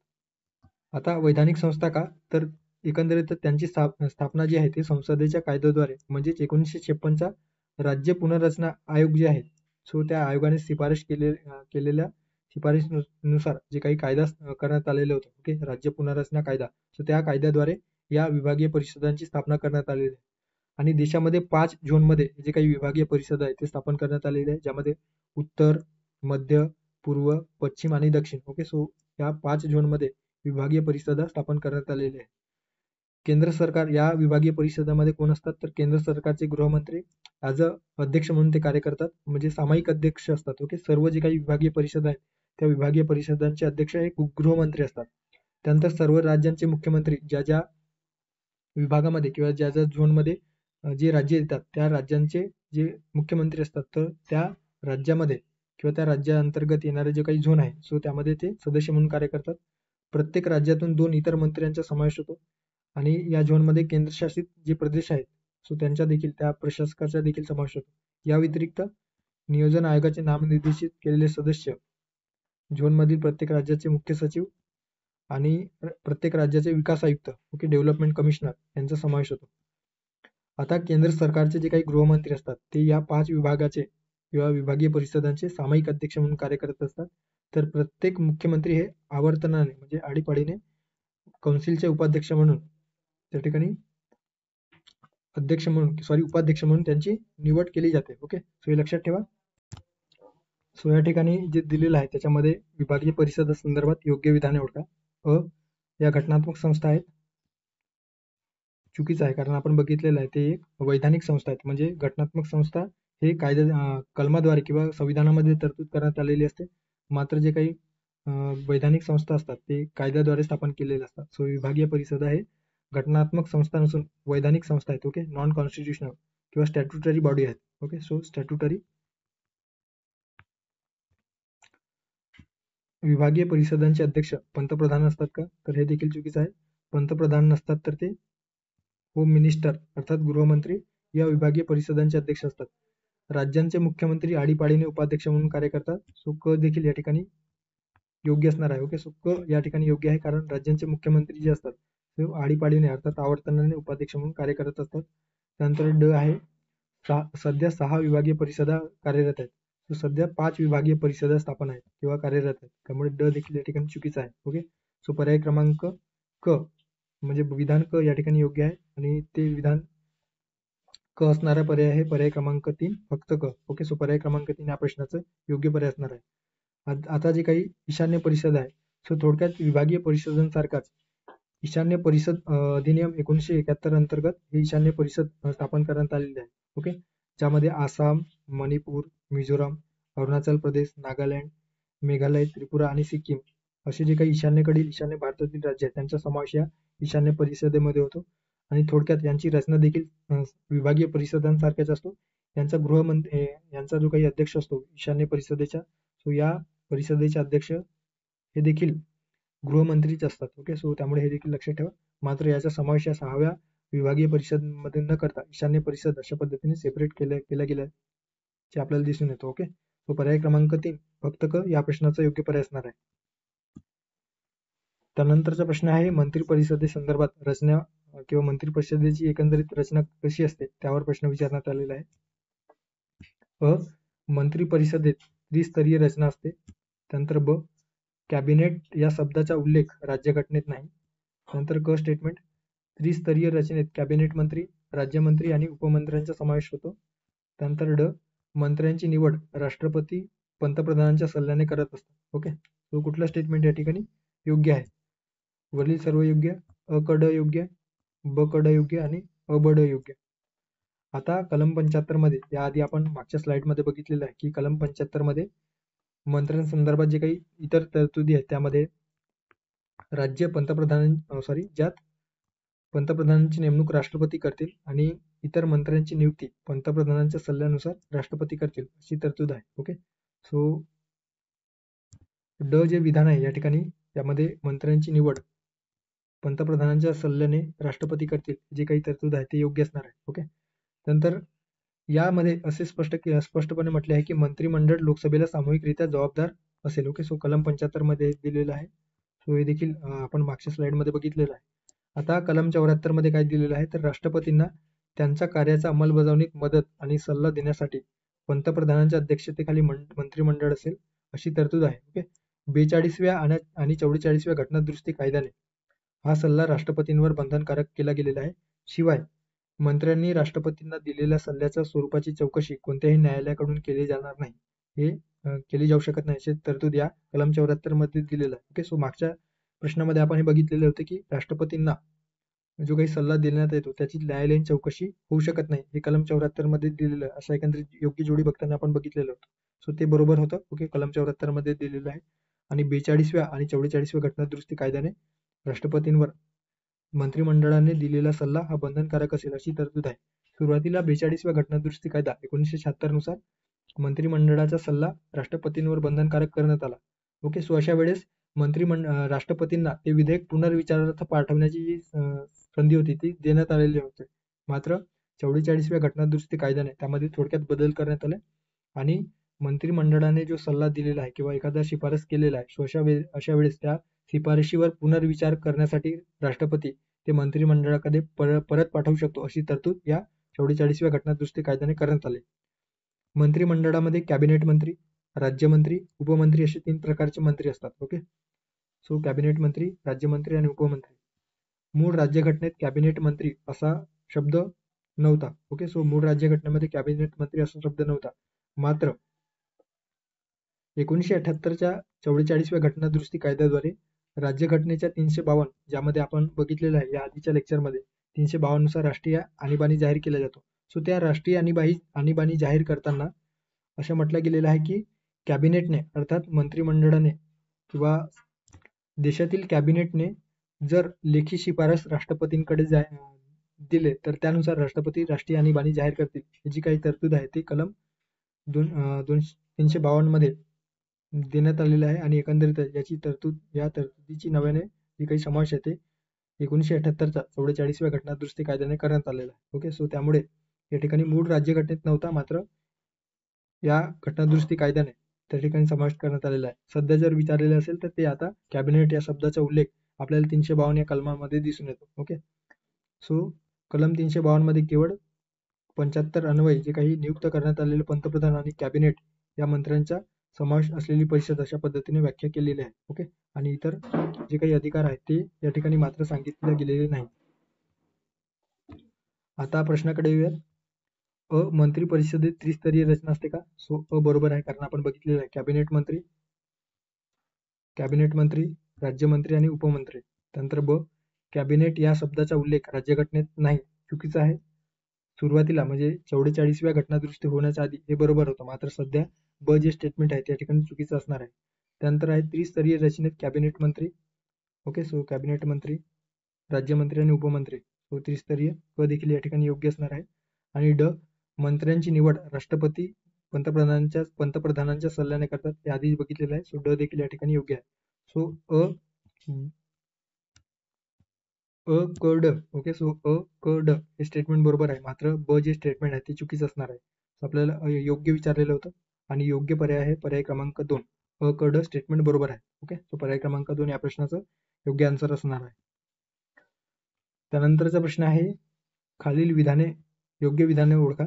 आता वैधानिक संस्था का, तर एकंदरीत त्यांची स्थापना जी आहे ती संसदेच्या कायद्याद्वारे म्हणजेच 1956चा राज्य पुनर्रचना आयोग जे आहे सो त्या आयोगाने शिफारस केलेल्या शिफारशीनुसार जे काही कायदा करण्यात आलेले होते. ओके, राज्य पुनर्रचना कायदा, सो त्या कायद्याद्वारे या विभागीय परिषदांची स्थापना करण्यात आलेली आहे. आणि देशामध्ये 5 झोनमध्ये जे काही विभागीय परिषद आहे ते स्थापन करण्यात आलेले आहे, ज्यामध्ये उत्तर, मध्य, पूर्व, पश्चिम आणि दक्षिण. ओके, सो या 5 झोनमध्ये विभागीय परिषदा स्थापन करण्यात आलेली आहे. केंद्र सरकार या विभागीय परिषदामध्ये कोण असतात, तर केंद्र सरकारचे गृहमंत्री ॲज अ अध्यक्ष म्हणून ते कार्य करतात, म्हणजे सामायिक अध्यक्ष असतात. ओके, सर्व जे काही विभागीय परिषद आहेत त्या विभागीय परिषदांचे अध्यक्ष हे गृहमंत्री असतात. त्यानंतर सर्व राज्यांचे मुख्यमंत्री ज्या ज्या विभागामध्ये किंवा ज्या ज्या झोनमध्ये जे राज्य येतात त्या राज्यांचे जे मुख्यमंत्री असतात तर त्या राज्यामध्ये किंवा त्या राज्याअंतर्गत येणारे जे काही झोन आहे सो त्यामध्ये ते सदस्य म्हणून कार्य करतात. प्रत्येक राज्यातून 2 इतर मंत्र्यांचा समावेश होतो आणि या झोनमध्ये केंद्रशासित जे प्रदेश आहेत सो त्यांच्या देखील त्या प्रशासकाचा देखील समावेश होतो. या व्यतिरिक्त नियोजन आयोगाचे नामनिर्देशित केलेले सदस्य, झोनमधील प्रत्येक राज्याचे मुख्य सचिव आणि प्रत्येक राज्याचे विकास आयुक्त ओके डेव्हलपमेंट कमिशनर यांचा समावेश होतो. आता केंद्र सरकारचे जे काही गृहमंत्री असतात ते या 5 विभागाचे किंवा विभागीय परिषदांचे सामायिक अध्यक्ष म्हणून कार्य करत असतात. तर प्रत्येक मुख्यमंत्री हे आवर्तनाने म्हणजे आडीपाडीने कौन्सिलचे उपाध्यक्ष म्हणून त्या ठिकाणी उपाध्यक्ष म्हणून त्यांची निवड केली जाते. ओके, सो हे लक्षात ठेवा. सो या ठिकाणी जे दिलेलं आहे त्याच्यामध्ये विभागीय परिषदा संदर्भात योग्य विधाने ओळखा. या घटनात्मक संस्था आहेत. चुकीचं आहे, कारण आपण बघितलेलं आहे ते एक वैधानिक संस्था आहेत. म्हणजे घटनात्मक संस्था हे कलमाद्वारे किंवा संविधानामध्ये तरतूद करण्यात आलेली असते. मात्र जे काही वैधानिक संस्था असतात ते कायद्याद्वारे स्थापन केलेले असतात. सो विभागीय परिषदा हे घटनात्मक संस्था नसून वैधानिक संस्था आहेत. ओके, नॉन कॉन्स्टिट्युशनल किंवा स्टॅट्युटरी बॉडी आहेत. Okay, so statutory. विभागीय परिषदांचे अध्यक्ष पंतप्रधान असतात का, तर हे देखील चुकीचं आहे. पंतप्रधान नसतात तर ते होम मिनिस्टर अर्थात गृहमंत्री या विभागीय परिषदांचे अध्यक्ष असतात. राज्यांचे मुख्यमंत्री आडीपाडीने उपाध्यक्ष म्हणून कार्य करतात. सो क देखील या ठिकाणी योग्य असणार आहे. ओके, सो क या ठिकाणी योग्य आहे, कारण राज्यांचे मुख्यमंत्री जे असतात ते आडीपाडीने अर्थात आवर्तनाने उपाध्यक्ष म्हणून कार्य करत असतात. त्यानंतर ड आहे सध्या 6 विभागीय परिषदा कार्यरत आहेत. सो सध्या 5 विभागीय परिषदा स्थापन आहेत किंवा कार्यरत आहेत, त्यामुळे ड देखील या ठिकाणी चुकीचं आहे. ओके, सो पर्याय क्रमांक क म्हणजे विधान क या ठिकाणी योग्य आहे आणि ते विधान क असणारा पर्याय आहे पर्याय क्रमांक 3 फक्त क. ओके, सो पर्याय क्रमांक 3 या प्रश्नाचं योग्य पर्याय असणार आहे. आता जे काही ईशान्य परिषद आहे सो थोडक्यात विभागीय परिषदांसारखाच ईशान्य परिषद अधिनियम 1971 अंतर्गत ही ईशान्य परिषद स्थापन करण्यात आलेली आहे. ओके, ज्यामध्ये आसाम, मणिपूर, मिझोराम, अरुणाचल प्रदेश, नागालँड, मेघालय, त्रिपुरा आणि सिक्कीम असे जे काही ईशान्य भारतातील राज्य आहेत त्यांचा समावेश या ईशान्य परिषदेमध्ये होतो. आणि थोडक्यात यांची रचना देखील विभागीय परिषदांसारख्याच असतो. यांचा जो काही अध्यक्ष असतो ईशान्य परिषदेच्या सो या परिषदेचे अध्यक्ष हे देखील गृहमंत्रीच असतात. ओके, सो त्यामुळे हे देखील लक्षात ठेवा. मात्र याचा समावेश या 6व्या विभागीय परिषदमध्ये न करता ईशान्य परिषद अशा पद्धतीने सेपरेट केल्या गेल्याचे आपल्याला दिसून येतो. ओके, सो पर्याय क्रमांक 3 फक्त क या प्रश्नाचा योग्य पर्याय असणार आहे. त्यानंतरचा प्रश्न आहे मंत्री परिषदेसंदर्भात रचना किंवा मंत्री परिषदेची एकंदरीत रचना कशी असते त्यावर प्रश्न विचारण्यात आलेला आहे. मंत्री परिषदेत त्रिस्तरीय रचना असते. त्यानंतर कॅबिनेट या शब्दाचा उल्लेख राज्यघटनेत नाही. नंतर स्टेटमेंट त्रिस्तरीय रचनेत कॅबिनेट मंत्री, राज्यमंत्री आणि उपमंत्र्यांचा समावेश होतो. त्यानंतर मंत्र्यांची निवड राष्ट्रपती पंतप्रधानांच्या सल्ल्याने करत असतात. ओके, तो कुठला स्टेटमेंट या ठिकाणी योग्य आहे? वरील सर्व योग्य, अ योग्य, ब योग्य आणि अ योग्य. आता कलम 75 मध्ये याआधी आपण मागच्या स्लाइडमध्ये बघितलेलं आहे की कलम 75 मध्ये मंत्र्यांसंदर्भात जे काही इतर तरतुदी आहेत त्यामध्ये ज्यात पंतप्रधानांची नेमणूक राष्ट्रपती करतील आणि इतर मंत्र्यांची नियुक्ती पंतप्रधानांच्या सल्ल्यानुसार राष्ट्रपती करतील अशी तरतूद आहे. ओके, सो जे विधान आहे या ठिकाणी यामध्ये मंत्र्यांची निवड पंतप्रधानांच्या सल्ल्याने राष्ट्रपती करतील जे काही तरतूद आहे ते योग्य असणार आहे. ओके, नंतर यामध्ये असे स्पष्टपणे म्हटले आहे की मंत्रिमंडळ लोकसभेला सामूहिकरित्या जबाबदार असेल. ओके, सो कलम 75 मध्ये दिलेलं आहे. सो हे देखील आपण मागच्या स्लाइड मध्ये बघितलेलं आहे. आता कलम 74 मध्ये काय दिलेलं आहे तर राष्ट्रपतींना त्यांच्या कार्याच्या अंमलबजावणीत मदत आणि सल्ला देण्यासाठी पंतप्रधानांच्या अध्यक्षतेखाली मंत्रिमंडळ असेल अशी तरतूद आहे. ओके, 42व्या आणि 44व्या घटनादुरुस्ती कायद्याने हा सल्ला राष्ट्रपतींवर बंधनकारक केला गेलेला आहे. शिवाय मंत्र्यांनी राष्ट्रपतींना दिलेल्या सल्ल्याच्या स्वरूपाची चौकशी कोणत्याही न्यायालयाकडून केली जाणार नाही, हे केली जाऊ शकत नाही अशी तरतूद या कलम 74 मध्ये दिलेलं आहे. ओके, सो मागच्या प्रश्नामध्ये आपण हे बघितलेले होते की राष्ट्रपतींना जो काही सल्ला देण्यात येतो त्याची न्यायालयीन चौकशी होऊ शकत नाही, हे कलम 74 मध्ये दिलेलं आहे. असं एकंदरीत योग्य जोडी बघताना आपण बघितलेलं होतं. सो ते बरोबर होतं. ओके, कलम 74 मध्ये दिलेलं आहे. आणि 42व्या आणि 44व्या घटनादुरुस्ती कायद्याने राष्ट्रपतींवर मंत्रिमंडळाने दिलेला सल्ला हा बंधनकारक असेल अशी तरतूद आहे. सुरुवातीला 42व्या घटनादुरुस्ती कायदा 1976 नुसार मंत्रिमंडळाचा सल्ला राष्ट्रपतींवर बंधनकारक करण्यात आला. ओके, सो अशा वेळेस राष्ट्रपतींना ते विधेयक पुनर्विचारार्थ पाठवण्याची जी संधी होती ती देण्यात आलेली होती. मात्र 44व्या घटनादुरुस्ती कायद्याने त्यामध्ये थोडक्यात बदल करण्यात आले आणि मंत्रिमंडळाने जो सल्ला दिलेला आहे किंवा एखादा शिफारस केलेला आहे सो अशा वेळेस त्या शिफारशीवर पुनर्विचार करण्यासाठी राष्ट्रपती ते मंत्रिमंडळाकडे परत पाठवू शकतो अशी तरतूद या 44व्या घटनादुरुस्ती कायद्याने करण्यात आली. मंत्रिमंडळामध्ये कॅबिनेट मंत्री, राज्यमंत्री, उपमंत्री असे 3 प्रकारचे मंत्री असतात. ओके, सो कॅबिनेट मंत्री, राज्यमंत्री आणि उपमंत्री. मूळ राज्यघटनेत कॅबिनेट मंत्री असा शब्द नव्हता. ओके, सो मूळ राज्यघटनेमध्ये कॅबिनेट मंत्री असा शब्द नव्हता. मात्र 1978च्या 44व्या घटनादुरुस्ती कायद्याद्वारे राज्यघटनेच्या 352 ज्यामध्ये आपण बघितलेलं आहे या आधीच्या लेक्चरमध्ये 352 नुसार राष्ट्रीय आणीबाणी जाहीर केला जातो. सो त्या राष्ट्रीय आणीबाणी जाहीर करताना असं म्हटलं गेलेलं आहे की कॅबिनेटने अर्थात मंत्रिमंडळाने किंवा देशातील कॅबिनेटने जर लेखी शिफारस राष्ट्रपतींकडे दिले तर त्यानुसार राष्ट्रपती राष्ट्रीय आणीबाणी जाहीर करतील. ही जी काही तरतूद आहे ती कलम 352 मध्ये देण्यात आलेलं आहे आणि एकंदरीत या तरतुदीची नव्याने जी काही समावेश आहे ते 1978च्या 44व्या घटनादुरुस्ती कायद्याने करण्यात आलेला आहे. ओके, सो त्यामुळे या ठिकाणी मूळ राज्यघटनेत नव्हता मात्र या घटनादुरुस्ती कायद्याने त्या ठिकाणी समावेश करण्यात आलेला आहे. सध्या जर विचारलेले असेल तर ते आता कॅबिनेट या शब्दाचा उल्लेख आपल्याला 352 या कलमामध्ये दिसून येतो. ओके, सो कलम 352 मध्ये केवळ 75 अन्वये जे काही नियुक्त करण्यात आलेले पंतप्रधान आणि कॅबिनेट या मंत्र्यांचा समावेश असलेली परिषद अशा पद्धतीने व्याख्या केलेली आहे. ओके, आणि इतर जे काही अधिकार आहेत ते या ठिकाणी मात्र सांगितले गेलेले नाही. आता प्रश्नाकडे येऊयात. मंत्री परिषदेत त्रिस्तरीय रचना असते का? सो बरोबर आहे, कारण आपण बघितलेलं आहे कॅबिनेट मंत्री, राज्यमंत्री आणि उपमंत्री. त्यानंतर कॅबिनेट या शब्दाचा उल्लेख राज्यघटनेत नाही, चुकीचा आहे. सुरुवातीला म्हणजे 44व्या घटनादुरुस्ती होण्याच्या आधी हे बरोबर होतं, मात्र सध्या जे स्टेटमेंट आहे त्या ठिकाणी चुकीचं असणार आहे. त्यानंतर आहे त्रिस्तरीय रचनेत कॅबिनेट मंत्री. ओके, सो कॅबिनेट मंत्री, राज्यमंत्री आणि उपमंत्री. सो त्रिस्तरीय देखील या ठिकाणी योग्य असणार आहे. आणि मंत्र्यांची निवड राष्ट्रपती पंतप्रधानांच्या सल्ल्याने करतात, हे आधी बघितलेलं आहे. सो देखील या ठिकाणी योग्य आहे. सो ओके, सो हे स्टेटमेंट बरोबर आहे, मात्र जे स्टेटमेंट आहे ते चुकीचं असणार आहे. आपल्याला योग्य विचारलेलं होतं आणि योग्य पर्याय आहे पर्याय क्रमांक 2. स्टेटमेंट बरोबर आहे. ओके, सो पर्याय क्रमांक 2 या प्रश्नाचं योग्य आन्सर असणार आहे. त्यानंतरचा प्रश्न आहे, खालील विधाने योग्य विधाने ओळखा.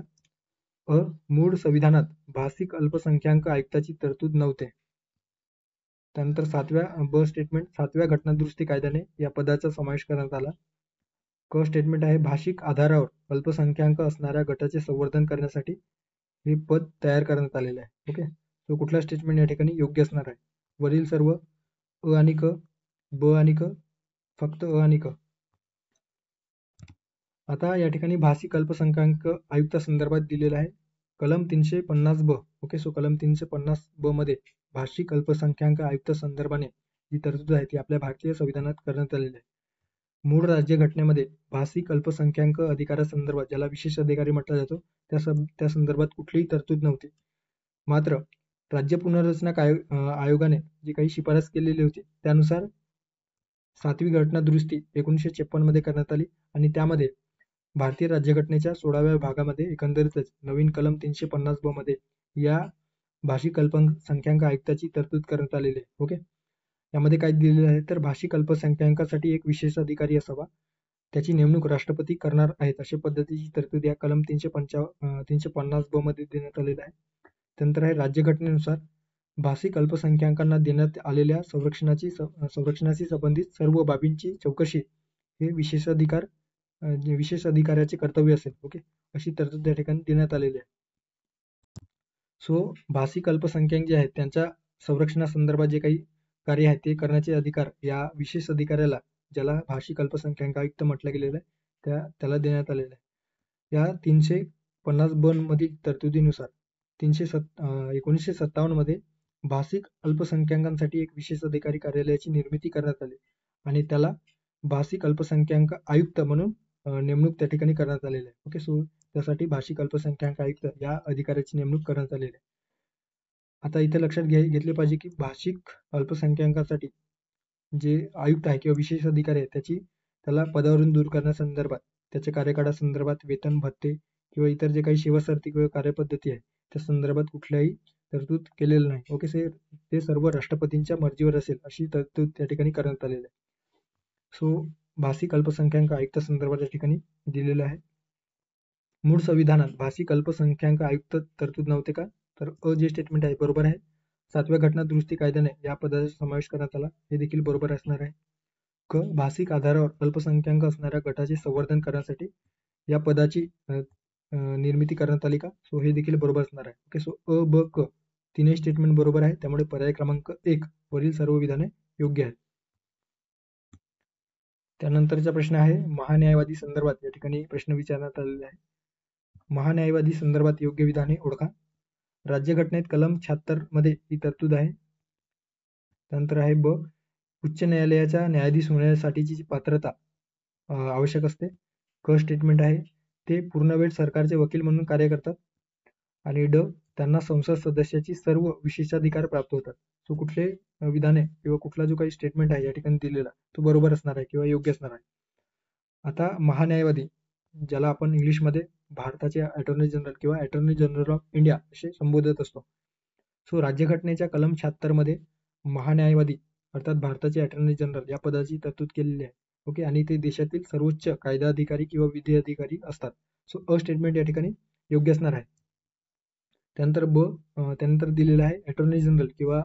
अ. मूळ संविधानात भाषिक अल्पसंख्याक आयुक्ताची तरतूद नव्हते. त्यानंतर ब स्टेटमेंट 7व्या घटनादुरुस्ती कायद्याने या पदाचा समावेश करण्यात आला. क स्टेटमेंट आहे, भाषिक आधारावर अल्पसंख्याक असणाऱ्या गटाचे संवर्धन करण्यासाठी हे पद तयार करण्यात आलेले आहे. ओके, तो कुठला स्टेटमेंट या ठिकाणी योग्य असणार आहे? वरील सर्व अ आणि क, ब आणि क, फक्त अ आणि क. आता या ठिकाणी भाषिक अल्पसंख्याक आयुक्ता संदर्भात दिलेला आहे कलम 350 ब. ओके, सो कलम 350 ब मध्ये भाषिक अल्पसंख्याक आयुक्त संदर्भाने जी तरतूद आहे ती आपल्या भारतीय संविधानात करण्यात आलेली आहे. मूळ राज्यघटनेमध्ये भाषिक अल्पसंख्याक अधिकारासंदर्भात, ज्याला विशेष अधिकारी म्हटला जातो, त्या संदर्भात कुठलीही तरतूद नव्हती. मात्र राज्य पुनर्रचना आयोगाने जी काही शिफारस केलेली होती त्यानुसार 7वी घटना दुरुस्ती 1956 मध्ये करण्यात आली आणि त्यामध्ये भारतीय राज्यघटनेच्या 16व्या भागामध्ये एकंदरीतच नवीन कलम 350 ब मध्ये या भाषिक अल्पसंख्याक आयुक्ताची तरतूद करण्यात आलेली आहे. ओके, यामध्ये काय दिलेलं आहे तर भाषिक अल्पसंख्याकासाठी एक विशेष अधिकारी असावा, त्याची नेमणूक राष्ट्रपती करणार आहेत, अशा पद्धतीची तरतूद या कलम 350 ब मध्ये देण्यात आलेलं आहे. त्यानंतर आहे, राज्यघटनेनुसार भाषिक अल्पसंख्याकांना देण्यात आलेल्या संरक्षणाशी संबंधित सर्व बाबींची चौकशी हे विशेष अधिकाऱ्याचे कर्तव्य असेल. ओके, अशी तरतूद या ठिकाणी देण्यात आलेली आहे. सो भाषिक अल्पसंख्याक जे आहेत त्यांच्या संरक्षणासंदर्भात जे काही कार्य आहे ते करण्याचे अधिकार या विशेष अधिकाऱ्याला, ज्याला भाषिक अल्पसंख्याक आयुक्त म्हटलं गेलेलं आहे, त्याला देण्यात आलेलं आहे. या 350 ब मधील तरतुदीनुसार 1957 मध्ये भाषिक अल्पसंख्याकांसाठी एक विशेष अधिकारी कार्यालयाची निर्मिती करण्यात आली आणि त्याला भाषिक अल्पसंख्याक आयुक्त म्हणून नेमणूक त्या ठिकाणी करण्यात आलेली आहे. ओके, सो त्यासाठी भाषिक अल्पसंख्याक आयुक्त या अधिकाऱ्याची नेमणूक करण्यात आलेली आहे. आता इथे लक्षात घेतले पाहिजे की भाषिक अल्पसंख्याकांसाठी जे आयुक्त आहे किंवा विशेष अधिकारी आहे त्याला पदावरून दूर करण्यासंदर्भात, त्याच्या कार्यकाळासंदर्भात, वेतन भत्ते किंवा इतर जे काही सेवा शर्ती किंवा कार्यपद्धती आहे त्या संदर्भात कुठल्याही तरतूद केलेलं नाही. ओके, ते सर्व राष्ट्रपतींच्या मर्जीवर असेल अशी तरतूद त्या ठिकाणी करण्यात आलेली आहे. सो भाषिक अल्पसंख्याक आयुक्त संदर्भात या ठिकाणी दिलेलं आहे. मूळ संविधानात भाषिक अल्पसंख्याक आयुक्त तरतूद नव्हते का? तर अ जे स्टेटमेंट आहे बरोबर आहे. 7व्या घटना दुरुस्ती कायद्याने या पदाचा समावेश करण्यात आला, हे देखील बरोबर असणार आहे. क भाषिक आधारावर अल्पसंख्याक असणाऱ्या गटाचे संवर्धन करण्यासाठी या पदाची निर्मिती करण्यात आली का? सो हे देखील बरोबर असणार आहे. ओके, सो अ ब क तीनही स्टेटमेंट बरोबर आहे, त्यामुळे पर्याय क्रमांक 1 वरील सर्व विधाने योग्य आहेत. त्यानंतरचा प्रश्न आहे, महान्यायवादी संदर्भात या ठिकाणी प्रश्न विचारण्यात आलेला आहे. महान्यायवादी संदर्भात योग्य विधाने ओळखा. राज्यघटनेत कलम 76 मध्ये ही तरतूद आहे. त्यानंतर आहे ब, उच्च न्यायालयाच्या न्यायाधीश होण्यासाठीची जी पात्रता आवश्यक असते. क स्टेटमेंट आहे, ते पूर्णवेळ सरकारचे वकील म्हणून कार्य करतात. आणि ड, त्यांना संसद सदस्याची सर्व विशेषाधिकार प्राप्त होतात. सो कुठले विधाने किंवा कुठला जो काही स्टेटमेंट आहे या ठिकाणी दिलेला तो बरोबर असणार आहे किंवा योग्य असणार आहे. आता महान्यायवादी, ज्याला आपण इंग्लिशमध्ये भारताचे अटॉर्नी जनरल किंवा अटॉर्नी जनरल ऑफ इंडिया असे संबोधत असतो. सो राज्यघटनेच्या कलम 76 मध्ये महान्यायवादी अर्थात भारताचे अटॉर्नी जनरल या पदाची तरतूद केलेली आहे. ओके, आणि ते देशातील सर्वोच्च कायदा अधिकारी किंवा विधी अधिकारी असतात. सो अ स्टेटमेंट या ठिकाणी योग्य असणार आहे. त्यानंतर ब, त्यानंतर दिलेलं आहे, अटॉर्नी जनरल किंवा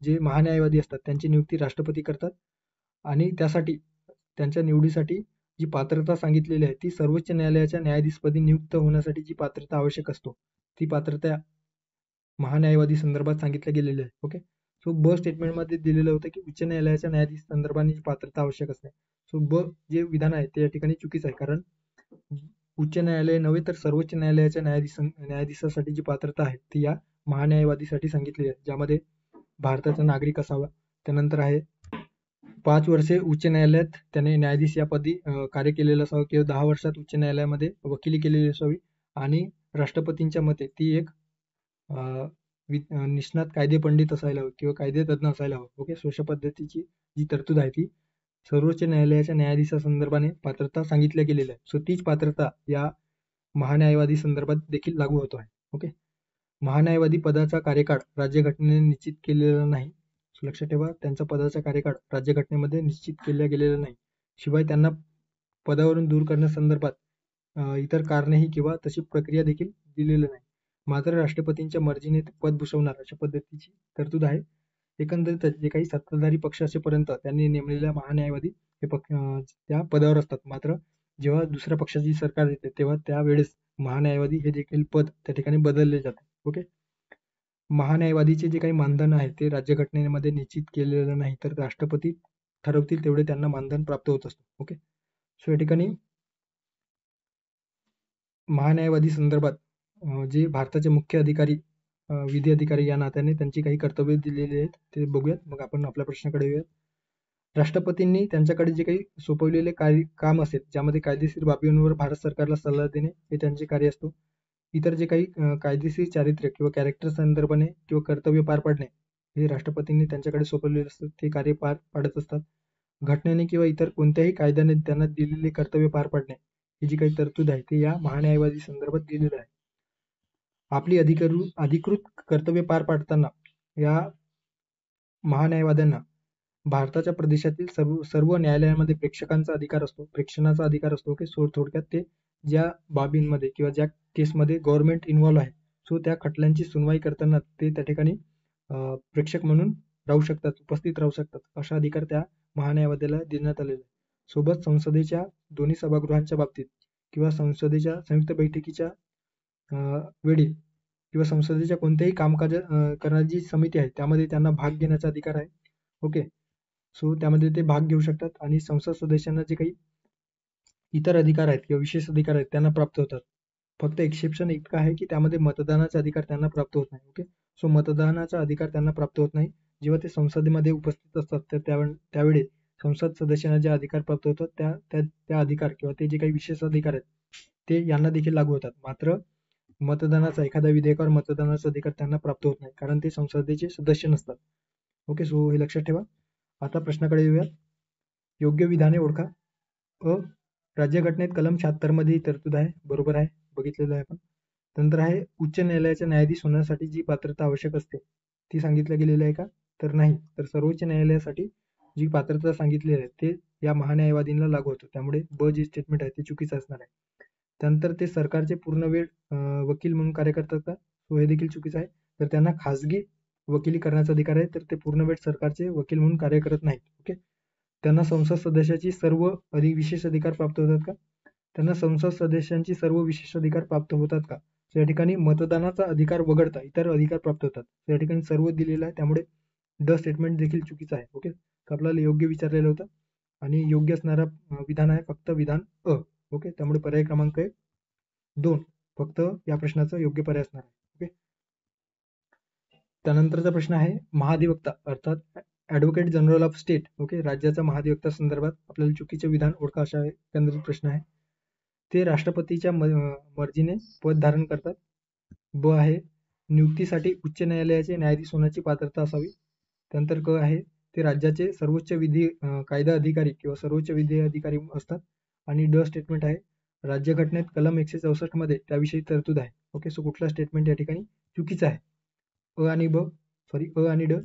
जे महान्यायवादी असतात त्यांची नियुक्ती राष्ट्रपती करतात आणि त्यासाठी त्यांच्या निवडीसाठी जी पात्रता सांगितलेली आहे ती सर्वोच्च न्यायालयाच्या न्यायाधीशपदी नियुक्त होण्यासाठी जी पात्रता आवश्यक असतो ती पात्रता महान्यायवादी संदर्भात सांगितलं गेलेलं आहे. ओके, सो ब स्टेटमेंटमध्ये दिलेलं होतं की उच्च न्यायालयाच्या न्यायाधीश संदर्भाने पात्रता आवश्यक असते. सो ब जे विधान आहे ते या ठिकाणी चुकीचं आहे, कारण उच्च न्यायालय नव्हे तर सर्वोच्च न्यायालयाच्या न्यायाधीशासाठी जी पात्रता आहे ती या महान्यायवादीसाठी सांगितलेली आहे, ज्यामध्ये भारताचा नागरिक असावा. त्यानंतर आहे 5 वर्षे उच्च न्यायालयात त्याने न्यायाधीश या पदी कार्य केलेलं असावं किंवा 10 वर्षात उच्च न्यायालयामध्ये वकिली केलेली असावी आणि राष्ट्रपतींच्या मते ती एक निष्णात कायदेपंडित असायला हवं किंवा कायदेतज्ञ असायला हवं. ओके, सो अशा पद्धतीची जी तरतूद आहे ती सर्वोच्च न्यायालयाच्या न्यायाधीशासंदर्भाने पात्रता सांगितल्या गेलेल्या आहे. सो तीच पात्रता या महान्यायवादी संदर्भात देखील लागू होतो आहे. ओके, महान्यायवादी पदाचा कार्यकाळ राज्यघटनेने निश्चित केलेला नाही. लक्षात ठेवा, त्यांचा पदाचा कार्यकाळ राज्यघटनेमध्ये निश्चित केला गेलेला नाही. शिवाय त्यांना पदावरून दूर करण्यासंदर्भात इतर कारणेही किंवा तशी प्रक्रिया देखील दिलेली नाही. मात्र राष्ट्रपतींच्या मर्जीने ते पद भूषवणार अशा पद्धतीची तरतूद आहे. एकंदरीत जे काही सत्ताधारी पक्ष असेपर्यंत त्यांनी नेमलेल्या महान्यायवादी हे त्या पदावर असतात. मात्र जेव्हा दुसऱ्या पक्षाची सरकार येते तेव्हा त्यावेळेस महान्यायवादी हे देखील पद त्या ठिकाणी बदलले जाते. ओके. महान्यायवादीचे जे काही मानधन आहे ते राज्यघटनेमध्ये निश्चित केलेलं नाही, तर राष्ट्रपती ठरवतील तेवढे त्यांना मानधन प्राप्त होत असतं. ओके. सो या ठिकाणी महान्यायवादी संदर्भात जे भारताचे मुख्य अधिकारी विधी अधिकारी या नात्याने त्यांची काही कर्तव्य दिलेली आहेत ते बघूयात. मग आपण आपल्या प्रश्नाकडे येऊयात. राष्ट्रपतींनी त्यांच्याकडे जे काही सोपवलेले काम असेल ज्यामध्ये कायदेशीर बाबींवर भारत सरकारला सल्ला देणे हे त्यांचे कार्य असतो. इतर जे काही कायदेशीर चारित्र्य किंवा कॅरेक्टर संदर्भाने किंवा कर्तव्य पार पाडणे हे राष्ट्रपतींनी त्यांच्याकडे सोपवलेले असतात, ते कार्य पार पाडत असतात. घटनेने किंवा इतर कोणत्याही कायद्याने त्यांना दिलेले कर्तव्य पार पाडणे ही जी काही तरतूद आहे ते या महान्यायवादी संदर्भात दिलेलं आहे. आपली अधिकृत कर्तव्य पार पाडताना या महान्यायवाद्यांना भारताच्या प्रदेशातील सर्व न्यायालयांमध्ये प्रेक्षणाचा अधिकार असतो. ओके. सो थोडक्यात ते ज्या बाबींमध्ये किंवा ज्या केसमध्ये गव्हर्नमेंट इन्व्हॉल्व्ह आहे सो त्या खटल्यांची सुनवाई करताना ते त्या ठिकाणी प्रेक्षक म्हणून राहू शकतात, उपस्थित राहू शकतात, असा अधिकार त्या महान्यायवाद्याला देण्यात आलेला आहे. सोबत संसदेच्या दोन्ही सभागृहांच्या बाबतीत किंवा संसदेच्या संयुक्त बैठकीच्या वेळी किंवा संसदेच्या कोणत्याही कामकाज करणारी जी समिती आहे त्यामध्ये त्यांना भाग घेण्याचा अधिकार आहे. ओके. सो त्यामध्ये ते भाग घेऊ शकतात आणि संसद सदस्यांना जे काही इतर अधिकार आहेत किंवा विशेष अधिकार आहेत त्यांना प्राप्त होतात. फक्त एक्सेप्शन इतकं आहे की त्यामध्ये मतदानाचा अधिकार त्यांना प्राप्त होत नाही. ओके. सो मतदानाचा अधिकार त्यांना प्राप्त होत नाही. जेव्हा ते संसदेमध्ये उपस्थित असतात तर त्यावेळी संसद सदस्यांना जे अधिकार प्राप्त होतात त्या अधिकार किंवा ते जे काही विशेष अधिकार आहेत ते यांना देखील लागू होतात. मात्र मतदानाचा एखाद्या विधेयकावर मतदानाचा अधिकार त्यांना प्राप्त होत नाही कारण ते संसदेचे सदस्य नसतात. ओके. सो हे लक्षात ठेवा. आता प्रश्नाकडे येऊया. योग्य विधाने ओळखा. राज्यघटनेत कलम 76 मध्ये तरतूद आहे, बरोबर आहे, बघितलेलं आहे आपण. नंतर आहे उच्च न्यायालयाचा न्यायाधीश होण्यासाठी जी पात्रता आवश्यक असते ती सांगितलं गेलेलं आहे का? तर नाही. तर सर्वोच्च न्यायालयासाठी जी पात्रता सांगितलेली आहे ते या महान्यायवादींना लागू होतं. त्यामुळे ब जे स्टेटमेंट आहे ते चुकीचं असणार आहे. त्यानंतर ते सरकारचे पूर्ण वेळ वकील म्हणून कार्य करतात का? तो हे देखील चुकीचं आहे. तर त्यांना खासगी वकिली करण्याचा अधिकार आहे, तर ते पूर्ण वेळ सरकारचे वकील म्हणून कार्य करत नाहीत. ओके. त्यांना संसद सदस्याची सर्व विशेष अधिकार प्राप्त होतात का? त्यांना संसद सदस्यांची सर्व विशेष अधिकार प्राप्त होतात का? या ठिकाणी मतदानाचा अधिकार वगळता इतर अधिकार प्राप्त होतात. या ठिकाणी सर्व दिलेलं आहे त्यामुळे द स्टेटमेंट देखील चुकीचं आहे. ओके. आपल्याला योग्य विचारलेलं होतं आणि योग्य असणारा विधान आहे फक्त विधान अ. ओके. त्यामुळे पर्याय क्रमांक 2 फक्त या प्रश्नाचा योग्य पर्याय असणार आहे. ओके. त्यानंतरचा प्रश्न आहे महाधिवक्ता अर्थात advocate general of state. Okay. राज्याचा महाधिवक्ता संदर्भात आपल्याला चुकीचे विधान ओळखा असा एकंदरीत प्रश्न आहे. ते राष्ट्रपतीच्या मर्जीने पद धारण करतात. ब आहे नियुक्तीसाठी उच्च न्यायालयाचे न्यायाधीश होण्याची पात्रता असावी. त्यानंतर क आहे ते राज्याचे सर्वोच्च विधी कायदा अधिकारी किंवा सर्वोच्च विधी अधिकारी असतात. आणि ड स्टेटमेंट आहे राज्यघटनेत कलम 164 मध्ये त्याविषयी तरतूद आहे. ओके. सो कुठला स्टेटमेंट या ठिकाणी चुकीचा आहे? अ आणि ड,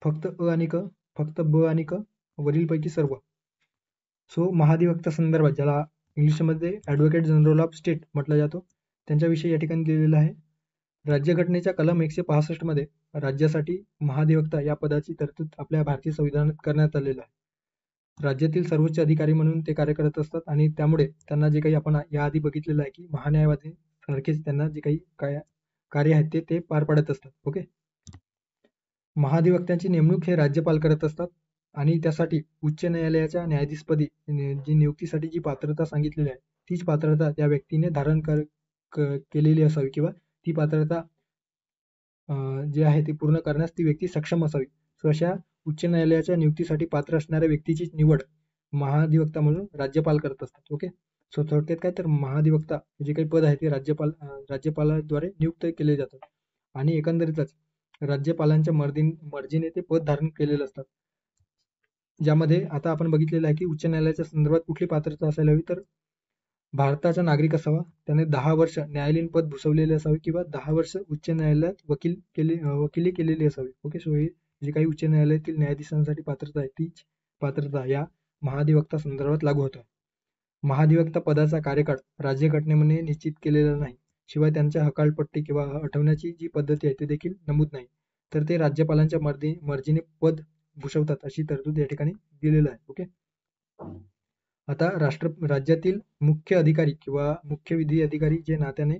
फक्त अ आणि क, फक्त ब आणि क, वरीलपैकी सर्व. सो महाधिवक्ता संदर्भात ज्याला इंग्लिशमध्ये ऍडव्होकेट जनरल ऑफ स्टेट म्हटलं जातो त्यांच्याविषयी या ठिकाणी दिलेलं आहे. राज्यघटनेच्या कलम 165 मध्ये राज्यासाठी महाधिवक्ता या पदाची तरतूद आपल्या भारतीय संविधानात करण्यात आलेलं आहे. राज्यातील सर्वोच्च अधिकारी म्हणून ते कार्य करत असतात आणि त्यामुळे त्यांना जे काही आपण याआधी बघितलेलं आहे की महान्यायवादी सारखेच त्यांना जे काही कार्य आहेत ते पार पाडत असतात. ओके. महाधिवक्त्यांची नेमणूक हे राज्यपाल करत असतात आणि त्यासाठी उच्च न्यायालयाच्या न्यायाधीशपदी जी नियुक्तीसाठी जी पात्रता सांगितलेली आहे तीच पात्रता त्या व्यक्तीने धारण केलेली असावी किंवा ती पात्रता जी आहे ती पूर्ण करण्यास ती व्यक्ती सक्षम असावी. सो अशा उच्च न्यायालयाच्या नियुक्तीसाठी पात्र असणाऱ्या व्यक्तीची निवड महाधिवक्ता म्हणून राज्यपाल करत असतात. ओके. सो थोडक्यात काय तर महाधिवक्ता जे काही पद आहे ते राज्यपालाद्वारे नियुक्त केले जातात आणि एकंदरीतच राज्यपालांच्या मर्जीने ते पद धारण केलेलं असतात. ज्यामध्ये आता आपण बघितलेलं आहे की उच्च न्यायालयाच्या संदर्भात कुठली पात्रता असायला हवी, तर भारताचा नागरिक असावा, त्याने 10 वर्ष न्यायालयीन पद भूषवलेले असावे किंवा 10 वर्ष उच्च न्यायालयात वकिली केलेली असावी. ओके. सो हे जी काही उच्च न्यायालयातील न्यायाधीशांसाठी पात्रता आहे तीच पात्रता या महाधिवक्ता संदर्भात लागू होतं. महाधिवक्ता पदाचा कार्यकाळ राज्यघटनेमध्ये निश्चित केलेला नाही. शिवाय त्यांच्या हकालपट्टी किंवा हटवण्याची जी पद्धती आहे ते देखील नमूद नाही. तर ते राज्यपालांच्या मर्जीने पद भूषवतात अशी तरतूद या ठिकाणी दिलेलं आहे. ओके. आता राज्यातील मुख्य अधिकारी किंवा मुख्य विधी अधिकारी जे नात्याने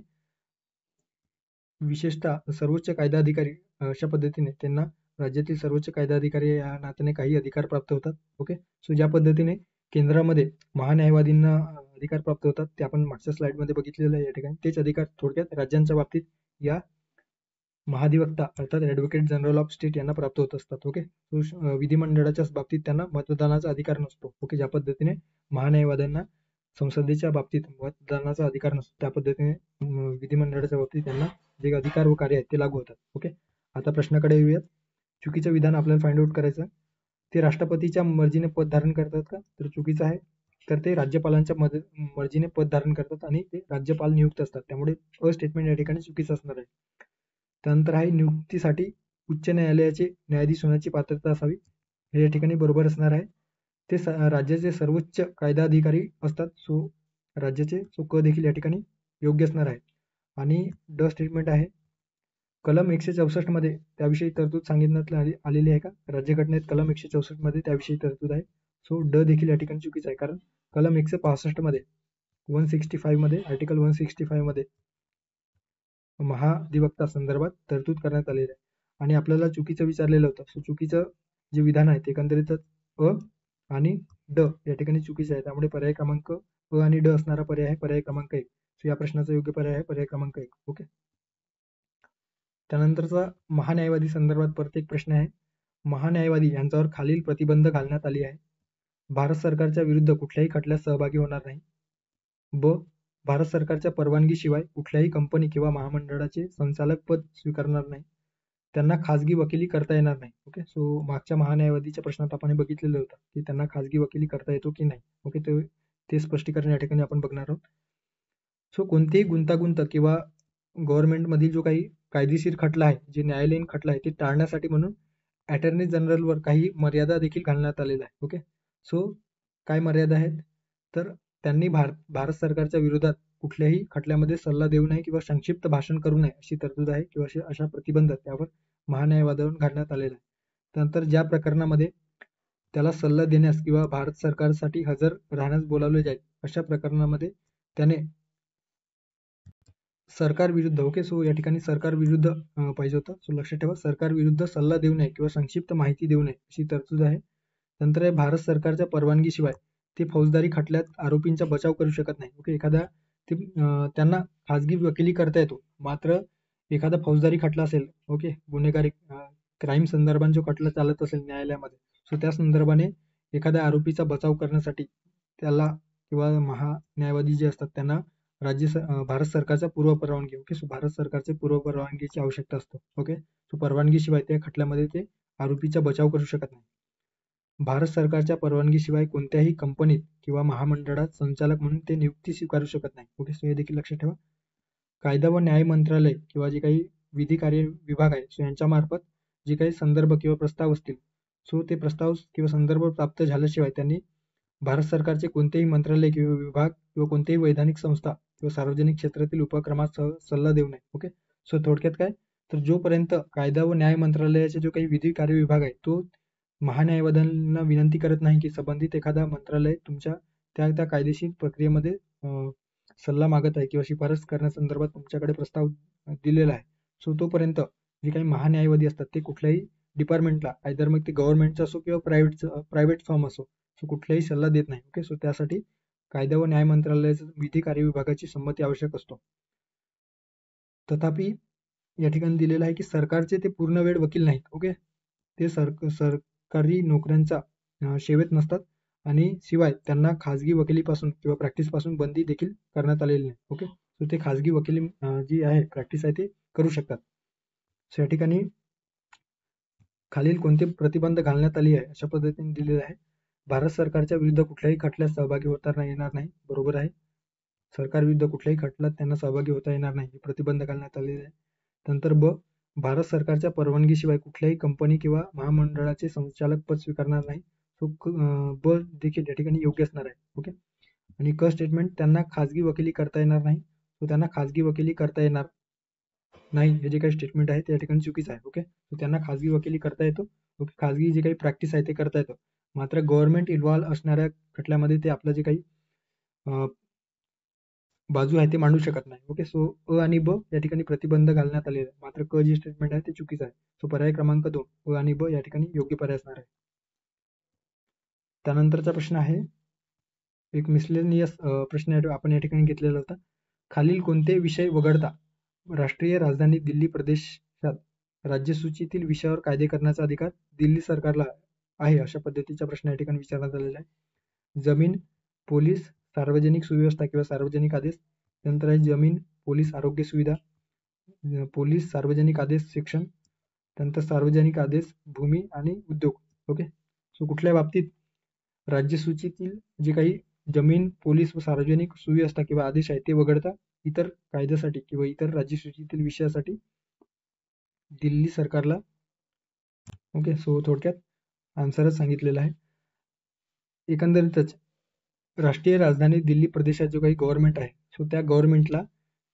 विशेषतः सर्वोच्च कायदा अधिकारी अशा पद्धतीने त्यांना राज्यातील सर्वोच्च कायदा अधिकारी या नात्याने काही अधिकार प्राप्त होतात. ओके. सो ज्या पद्धतीने केंद्रामध्ये महान्यायवादींना अधिकार प्राप्त होतात ते आपण मागच्या स्लाइडमध्ये बघितलेलं आहे. या ठिकाणी तेच अधिकार थोडक्यात राज्यांच्या बाबतीत या महाधिवक्ता अर्थात ॲडव्होकेट जनरल ऑफ स्टेट यांना प्राप्त होत असतात. ओके. सो विधिमंडळाच्या बाबतीत त्यांना मतदानाचा अधिकार नसतो. ओके. ज्या पद्धतीने महान्यायवाद्यांना संसदेच्या बाबतीत मतदानाचा अधिकार नसतो त्या पद्धतीने विधिमंडळाच्या बाबतीत त्यांना जे अधिकार व कार्य आहेत ते लागू होतात. ओके. आता प्रश्नाकडे येऊयात. चुकीचं विधान आपल्याला फाइंड आउट करायचं. ते राष्ट्रपतीच्या मर्जीने पद धारण करतात का? तर चुकीचं आहे. तर ते राज्यपालांच्या मर्जीने पद धारण करतात आणि ते राज्यपाल नियुक्त असतात. त्यामुळे अ स्टेटमेंट या ठिकाणी चुकीचं असणार आहे. त्यानंतर आहे नियुक्तीसाठी उच्च न्यायालयाचे न्यायाधीश होण्याची पात्रता असावी. हे या ठिकाणी बरोबर असणार आहे. ते राज्याचे सर्वोच्च कायदा अधिकारी असतात. सो राज्याचे क देखील या ठिकाणी योग्य असणार आहे. आणि ड स्टेटमेंट आहे कलम 164 मध्ये त्याविषयी तरतूद सांगितण्यात आलेली आहे का? राज्यघटनेत कलम 164 मध्ये त्याविषयी तरतूद आहे. सो ड देखील या ठिकाणी चुकीचं आहे कारण कलम 165 मध्ये 165 मध्ये आर्टिकल 165 मध्ये महाधिवक्ता संदर्भात तरतूद करण्यात आलेली आहे. आणि आपल्याला चुकीचं विचारलेलं होतं. सो चुकीचं जे विधान आहे ते एकंदरीतच अ आणि ड या ठिकाणी चुकीचे आहे. त्यामुळे पर्याय क्रमांक अ आणि ड असणारा पर्याय आहे पर्याय क्रमांक 1. सो या प्रश्नाचा योग्य पर्याय आहे पर्याय क्रमांक 1. ओके. त्यानंतरचा महान्यायवादी संदर्भात परत एक प्रश्न आहे. महान्यायवादी यांच्यावर खालील प्रतिबंध घालण्यात आली आहे. भारत सरकारच्या विरुद्ध कुठल्याही खटल्यात सहभागी होणार नाही. ब. भारत सरकारच्या परवानगीशिवाय कुठल्याही कंपनी किंवा महामंडळाचे संचालक पद स्वीकारणार नाही. त्यांना खाजगी वकिली करता येणार नाही. ओके. सो मागच्या महान्यायवादीच्या प्रश्नात आपण हे बघितलेलं होतं की त्यांना खाजगी वकिली करता येतो की नाही. ओके. ते स्पष्टीकरण या ठिकाणी आपण बघणार आहोत. सो कोणतेही गुंतागुंत किंवा गव्हर्नमेंटमधील जो काही कायदेशीर खटला आहे जे न्यायालयीन खटला आहे ते टाळण्यासाठी म्हणून अटर्नी जनरलवर काही मर्यादा देखील घालण्यात आलेल्या आहे. ओके. सो काय मर्यादा आहेत? तर त्यांनी भारत सरकारच्या विरोधात कुठल्याही खटल्यामध्ये सल्ला देऊ नये किंवा संक्षिप्त भाषण करू नये अशी तरतूद आहे किंवा अशा प्रतिबंध त्यावर महान्यायवादावरून घालण्यात आलेला आहे. त्यानंतर ज्या प्रकरणामध्ये त्याला सल्ला देण्यास किंवा भारत सरकारसाठी हजर राहण्यास बोलावले जाईल अशा प्रकरणामध्ये त्याने सरकार विरुद्ध ओके. सो या ठिकाणी सरकार विरुद्ध पाहिजे होतं. सो लक्षात ठेवा सरकार विरुद्ध सल्ला देऊ नये किंवा संक्षिप्त माहिती देऊ नये अशी तरतूद आहे. नंतर आहे भारत सरकारच्या परवानगीशिवाय ते फौजदारी खटल्यात आरोपींचा बचाव करू शकत नाही. ओके. त्यांना खाजगी वकिली करता येतो मात्र एखादा फौजदारी खटला असेल ओके गुन्हेगारी क्राईम संदर्भात जो खटला चालत असेल न्यायालयामध्ये सो त्या संदर्भाने एखाद्या आरोपीचा बचाव करण्यासाठी त्याला किंवा महान्यायवादी जे असतात त्यांना भारत सरकारचा पूर्व परवानगी ओके. सो भारत सरकारचे पूर्व परवानगीची आवश्यकता असतो. ओके. सो परवानगीशिवाय त्या खटल्यामध्ये ते आरोपीचा बचाव करू शकत नाही. भारत सरकारच्या परवानगीशिवाय कोणत्याही कंपनीत किंवा महामंडळात संचालक म्हणून ते नियुक्ती स्वीकारू शकत नाही. ओके. सो हे देखील लक्षात ठेवा. कायदा व न्याय मंत्रालय किंवा जे काही विधी कार्य विभाग आहे सो यांच्यामार्फत जे काही संदर्भ किंवा प्रस्ताव असतील सो ते प्रस्ताव किंवा संदर्भ प्राप्त झाल्याशिवाय त्यांनी भारत सरकारचे कोणतेही मंत्रालय किंवा विभाग किंवा कोणतेही वैधानिक संस्था किंवा सार्वजनिक क्षेत्रातील उपक्रमात सल्ला देऊ नये. ओके. सो थोडक्यात काय तर जोपर्यंत कायदा व न्याय मंत्रालयाचा जो काही विधी कार्य विभाग आहे तो महान्यायवाद्यांना विनंती करत नाही की संबंधित एखादा मंत्रालय तुमच्या त्या कायदेशीर प्रक्रियेमध्ये सल्ला मागत आहे किंवा शिफारस करण्यासंदर्भात तुमच्याकडे प्रस्ताव दिलेला आहे सो तोपर्यंत जे काही महान्यायवादी असतात ते कुठल्याही डिपार्टमेंटला आयदर मग ते गव्हर्नमेंटचा असो किंवा प्रायव्हेट फर्म असो सो कुठलाही सल्ला देत नाही. ओके. सो त्यासाठी कायदा व न्याय मंत्रालयाच्या विधी कार्य विभागाची संमती आवश्यक असतो. तथापि या ठिकाणी दिलेलं आहे की सरकारचे ते पूर्ण वेळ वकील नाहीत. ओके. ते सरकारी नोकऱ्यांच्या सेवेत नसतात आणि शिवाय त्यांना खाजगी वकिलीपासून किंवा प्रॅक्टिसपासून बंदी देखील करण्यात आलेली नाही. ओके. सो ते खाजगी वकिली जी आहे प्रॅक्टिस आहे ते करू शकतात. सो या ठिकाणी खालील कोणते प्रतिबंध घालण्यात आली आहे अशा पद्धतीने दिलेले आहे. भारत सरकारच्या विरुद्ध कुठल्याही खटल्यात सहभागी होता येणार नाही. बरोबर आहे. सरकार विरुद्ध कुठल्याही खटल्यात त्यांना सहभागी होता येणार नाही हे प्रतिबंध घालण्यात आलेले आहे. नंतर ब भारत सरकारच्या परवानगीशिवाय कुठल्याही कंपनी किंवा महामंडळाचे संचालक पद स्वीकारणार नाही. सो ब देखील या ठिकाणी योग्य असणार आहे. ओके. आणि क स्टेटमेंट, त्यांना खाजगी वकिली करता येणार नाही. सो त्यांना खाजगी वकिली करता येणार नाही हे जे काही स्टेटमेंट आहे ते या ठिकाणी चुकीचं आहे. ओके. सो त्यांना खाजगी वकिली करता येतो. ओके. खाजगी जे काही प्रॅक्टिस आहे ते करता येतं. मात्र गव्हर्नमेंट इन्व्हॉल्व्ह असणाऱ्या खटल्यामध्ये ते आपलं जे काही बाजू आहे ते मांडू शकत नाही. ओके. सो अ आणि ब या ठिकाणी प्रतिबंध घालण्यात आलेला आहे. मात्र क जे स्टेटमेंट आहे ते चुकीचं आहे. सो पर्याय क्रमांक 2 अ आणि ब या ठिकाणी योग्य पर्याय असणार आहे. त्यानंतरचा प्रश्न आहे एक मिसलेनियस प्रश्न आपण या ठिकाणी घेतलेला होता. खालील कोणते विषय वगळता राष्ट्रीय राजधानी दिल्ली प्रदेशात राज्यसूचीतील विषयावर कायदे करण्याचा अधिकार दिल्ली सरकारला आहे, अशा पद्धतीचा प्रश्न या ठिकाणी विचारण्यात आलेला आहे. जमीन, पोलीस, सार्वजनिक सुव्यवस्था किंवा सार्वजनिक आदेश. त्यानंतर आहे जमीन, पोलीस, आरोग्य सुविधा, पोलीस, सार्वजनिक आदेश शिक्षण, त्यानंतर सार्वजनिक आदेश भूमी आणि उद्योग. ओके. सो कुठल्या बाबतीत राज्यसूचीतील जे काही जमीन, पोलीस व सार्वजनिक सुव्यवस्था किंवा आदेश आहे ते वगळता इतर कायद्यासाठी किंवा इतर राज्यसूचीतील विषयासाठी दिल्ली सरकारला. ओके. सो थोडक्यात आन्सरच सांगितलेला आहे. एकंदरीतच राष्ट्रीय राजधानी दिल्ली प्रदेशात जो काही गव्हर्नमेंट आहे सो त्या गव्हर्नमेंटला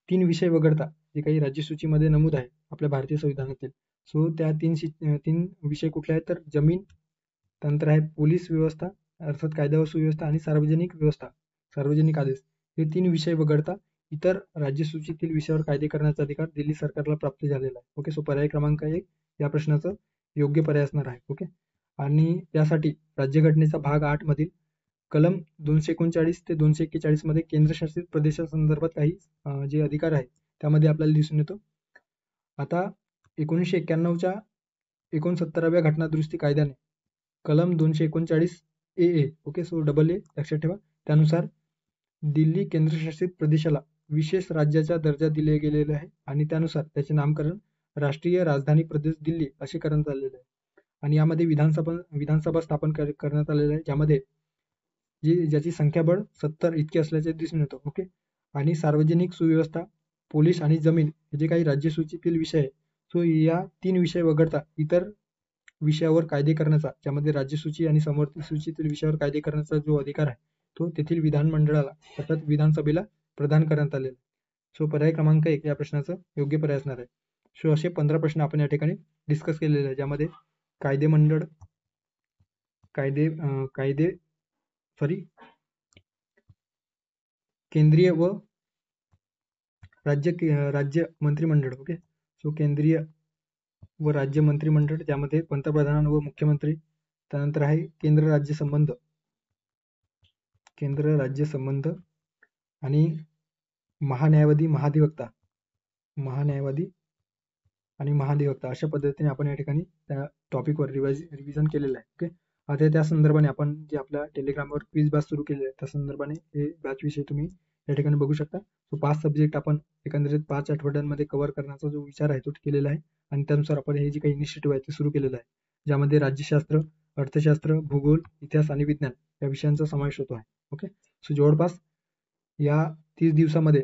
3 विषय वगळता जे काही राज्यसूचीमध्ये नमूद आहे आपल्या भारतीय संविधानातील, सो त्या 3 विषय कुठले आहेत तर जमीन, त्यानंतर आहे पोलीस व्यवस्था अर्थात कायदा व सुव्यवस्था आणि सार्वजनिक व्यवस्था सार्वजनिक आदेश. हे 3 विषय वगळता इतर राज्यसूचीतील विषयावर कायदे करण्याचा अधिकार दिल्ली सरकारला प्राप्त झालेला आहे. ओके. सो पर्याय क्रमांक 1 या प्रश्नाचं योग्य पर्याय असणार आहे. ओके. आणि यासाठी राज्यघटनेचा भाग 8 मधील कलम 239 ते 241 मध्ये केंद्रशासित प्रदेशासंदर्भात काही जे अधिकार आहे त्यामध्ये आपल्याला दिसून येतो. आता 1991च्या 69व्या घटनादुरुस्ती कायद्याने कलम 239 AA, ओके. सो AA लक्षात ठेवा. त्यानुसार दिल्ली केंद्रशासित प्रदेशाला विशेष राज्याचा दर्जा दिले गेलेला आहे आणि त्यानुसार त्याचे नामकरण राष्ट्रीय राजधानी प्रदेश दिल्ली असे करण्यात आलेले आहे. आणि यामध्ये विधानसभा स्थापन करण्यात आलेले आहे, ज्यामध्ये ज्याची संख्याबळ 70 इतके असल्याचे दिसून येतो. ओके. आणि सार्वजनिक सुव्यवस्था, पोलीस आणि जमीन हे जे काही राज्यसूचीतील विषय आहे सो या 3 विषय वगळता इतर विषयावर कायदे करण्याचा, ज्यामध्ये राज्यसूची आणि समवर्ती सूचीतील विषयावर कायदे करण्याचा जो अधिकार आहे तो तेथील विधानमंडळाला अर्थात विधानसभेला प्रदान करण्यात आलेला. सो पर्याय क्रमांक 1 या प्रश्नाचं योग्य पर्याय असणार आहे. सो असे 15 प्रश्न आपण या ठिकाणी डिस्कस केलेले आहे, ज्यामध्ये कायदेमंडळ केंद्रीय व राज्य मंत्रिमंडळ. ओके. सो केंद्रीय व राज्य मंत्रिमंडळ, ज्यामध्ये पंतप्रधान व मुख्यमंत्री, त्यानंतर आहे केंद्र राज्य संबंध आणि महान्यायवादी आणि महाधिवक्ता अशा पद्धतीने आपण या ठिकाणी त्या टॉपिकवर रिव्हिजन केलेलं आहे. ओके. आता त्या संदर्भाने आपण जे आपल्या टेलिग्रामवर क्विज बॅच सुरू केले आहे त्या संदर्भाने हे बॅच विषय तुम्ही या ठिकाणी बघू शकता. सो 5 सब्जेक्ट आपण एकंदरीत 5 आठवड्यांमध्ये कव्हर करण्याचा जो विचार आहे तो केलेला आहे आणि त्यानुसार आपण हे जे काही इनिशिएटिव्ह आहे ते सुरू केलेलं आहे, ज्यामध्ये राज्यशास्त्र, अर्थशास्त्र, भूगोल, इतिहास आणि विज्ञान या विषयांचा समावेश होतो आहे. ओके. सो जवळपास या 30 दिवसामध्ये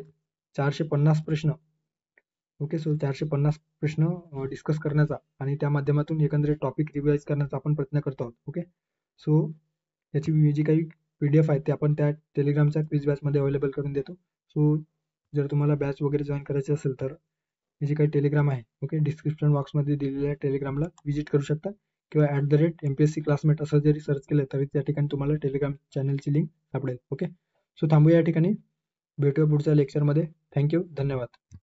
450 प्रश्न, ओके. सो 450 प्रश्न डिस्कस करण्याचा आणि त्या माध्यमातून एकंदरीत टॉपिक रिवाइज करण्याचा आपण प्रयत्न करतो आहोत. ओके. सो याची जी काही PDF आहे ते आपण त्या टेलिग्रामच्या क्विज बॅचमध्ये अवेलेबल करून देतो. सो जर तुम्हाला बॅच वगैरे जॉईन करायची असेल तर हे जे काही टेलिग्राम आहे, ओके, डिस्क्रिप्शन बॉक्समध्ये दिलेल्या टेलिग्रामला व्हिजिट करू शकता किंवा @MPSC क्लासमेट असं जरी सर्च केलं तरी त्या ठिकाणी तुम्हाला टेलिग्राम चॅनलची लिंक सापडेल. ओके. सो थांबूया या ठिकाणी, भेटूया पुढच्या लेक्चरमध्ये. थँक्यू, धन्यवाद.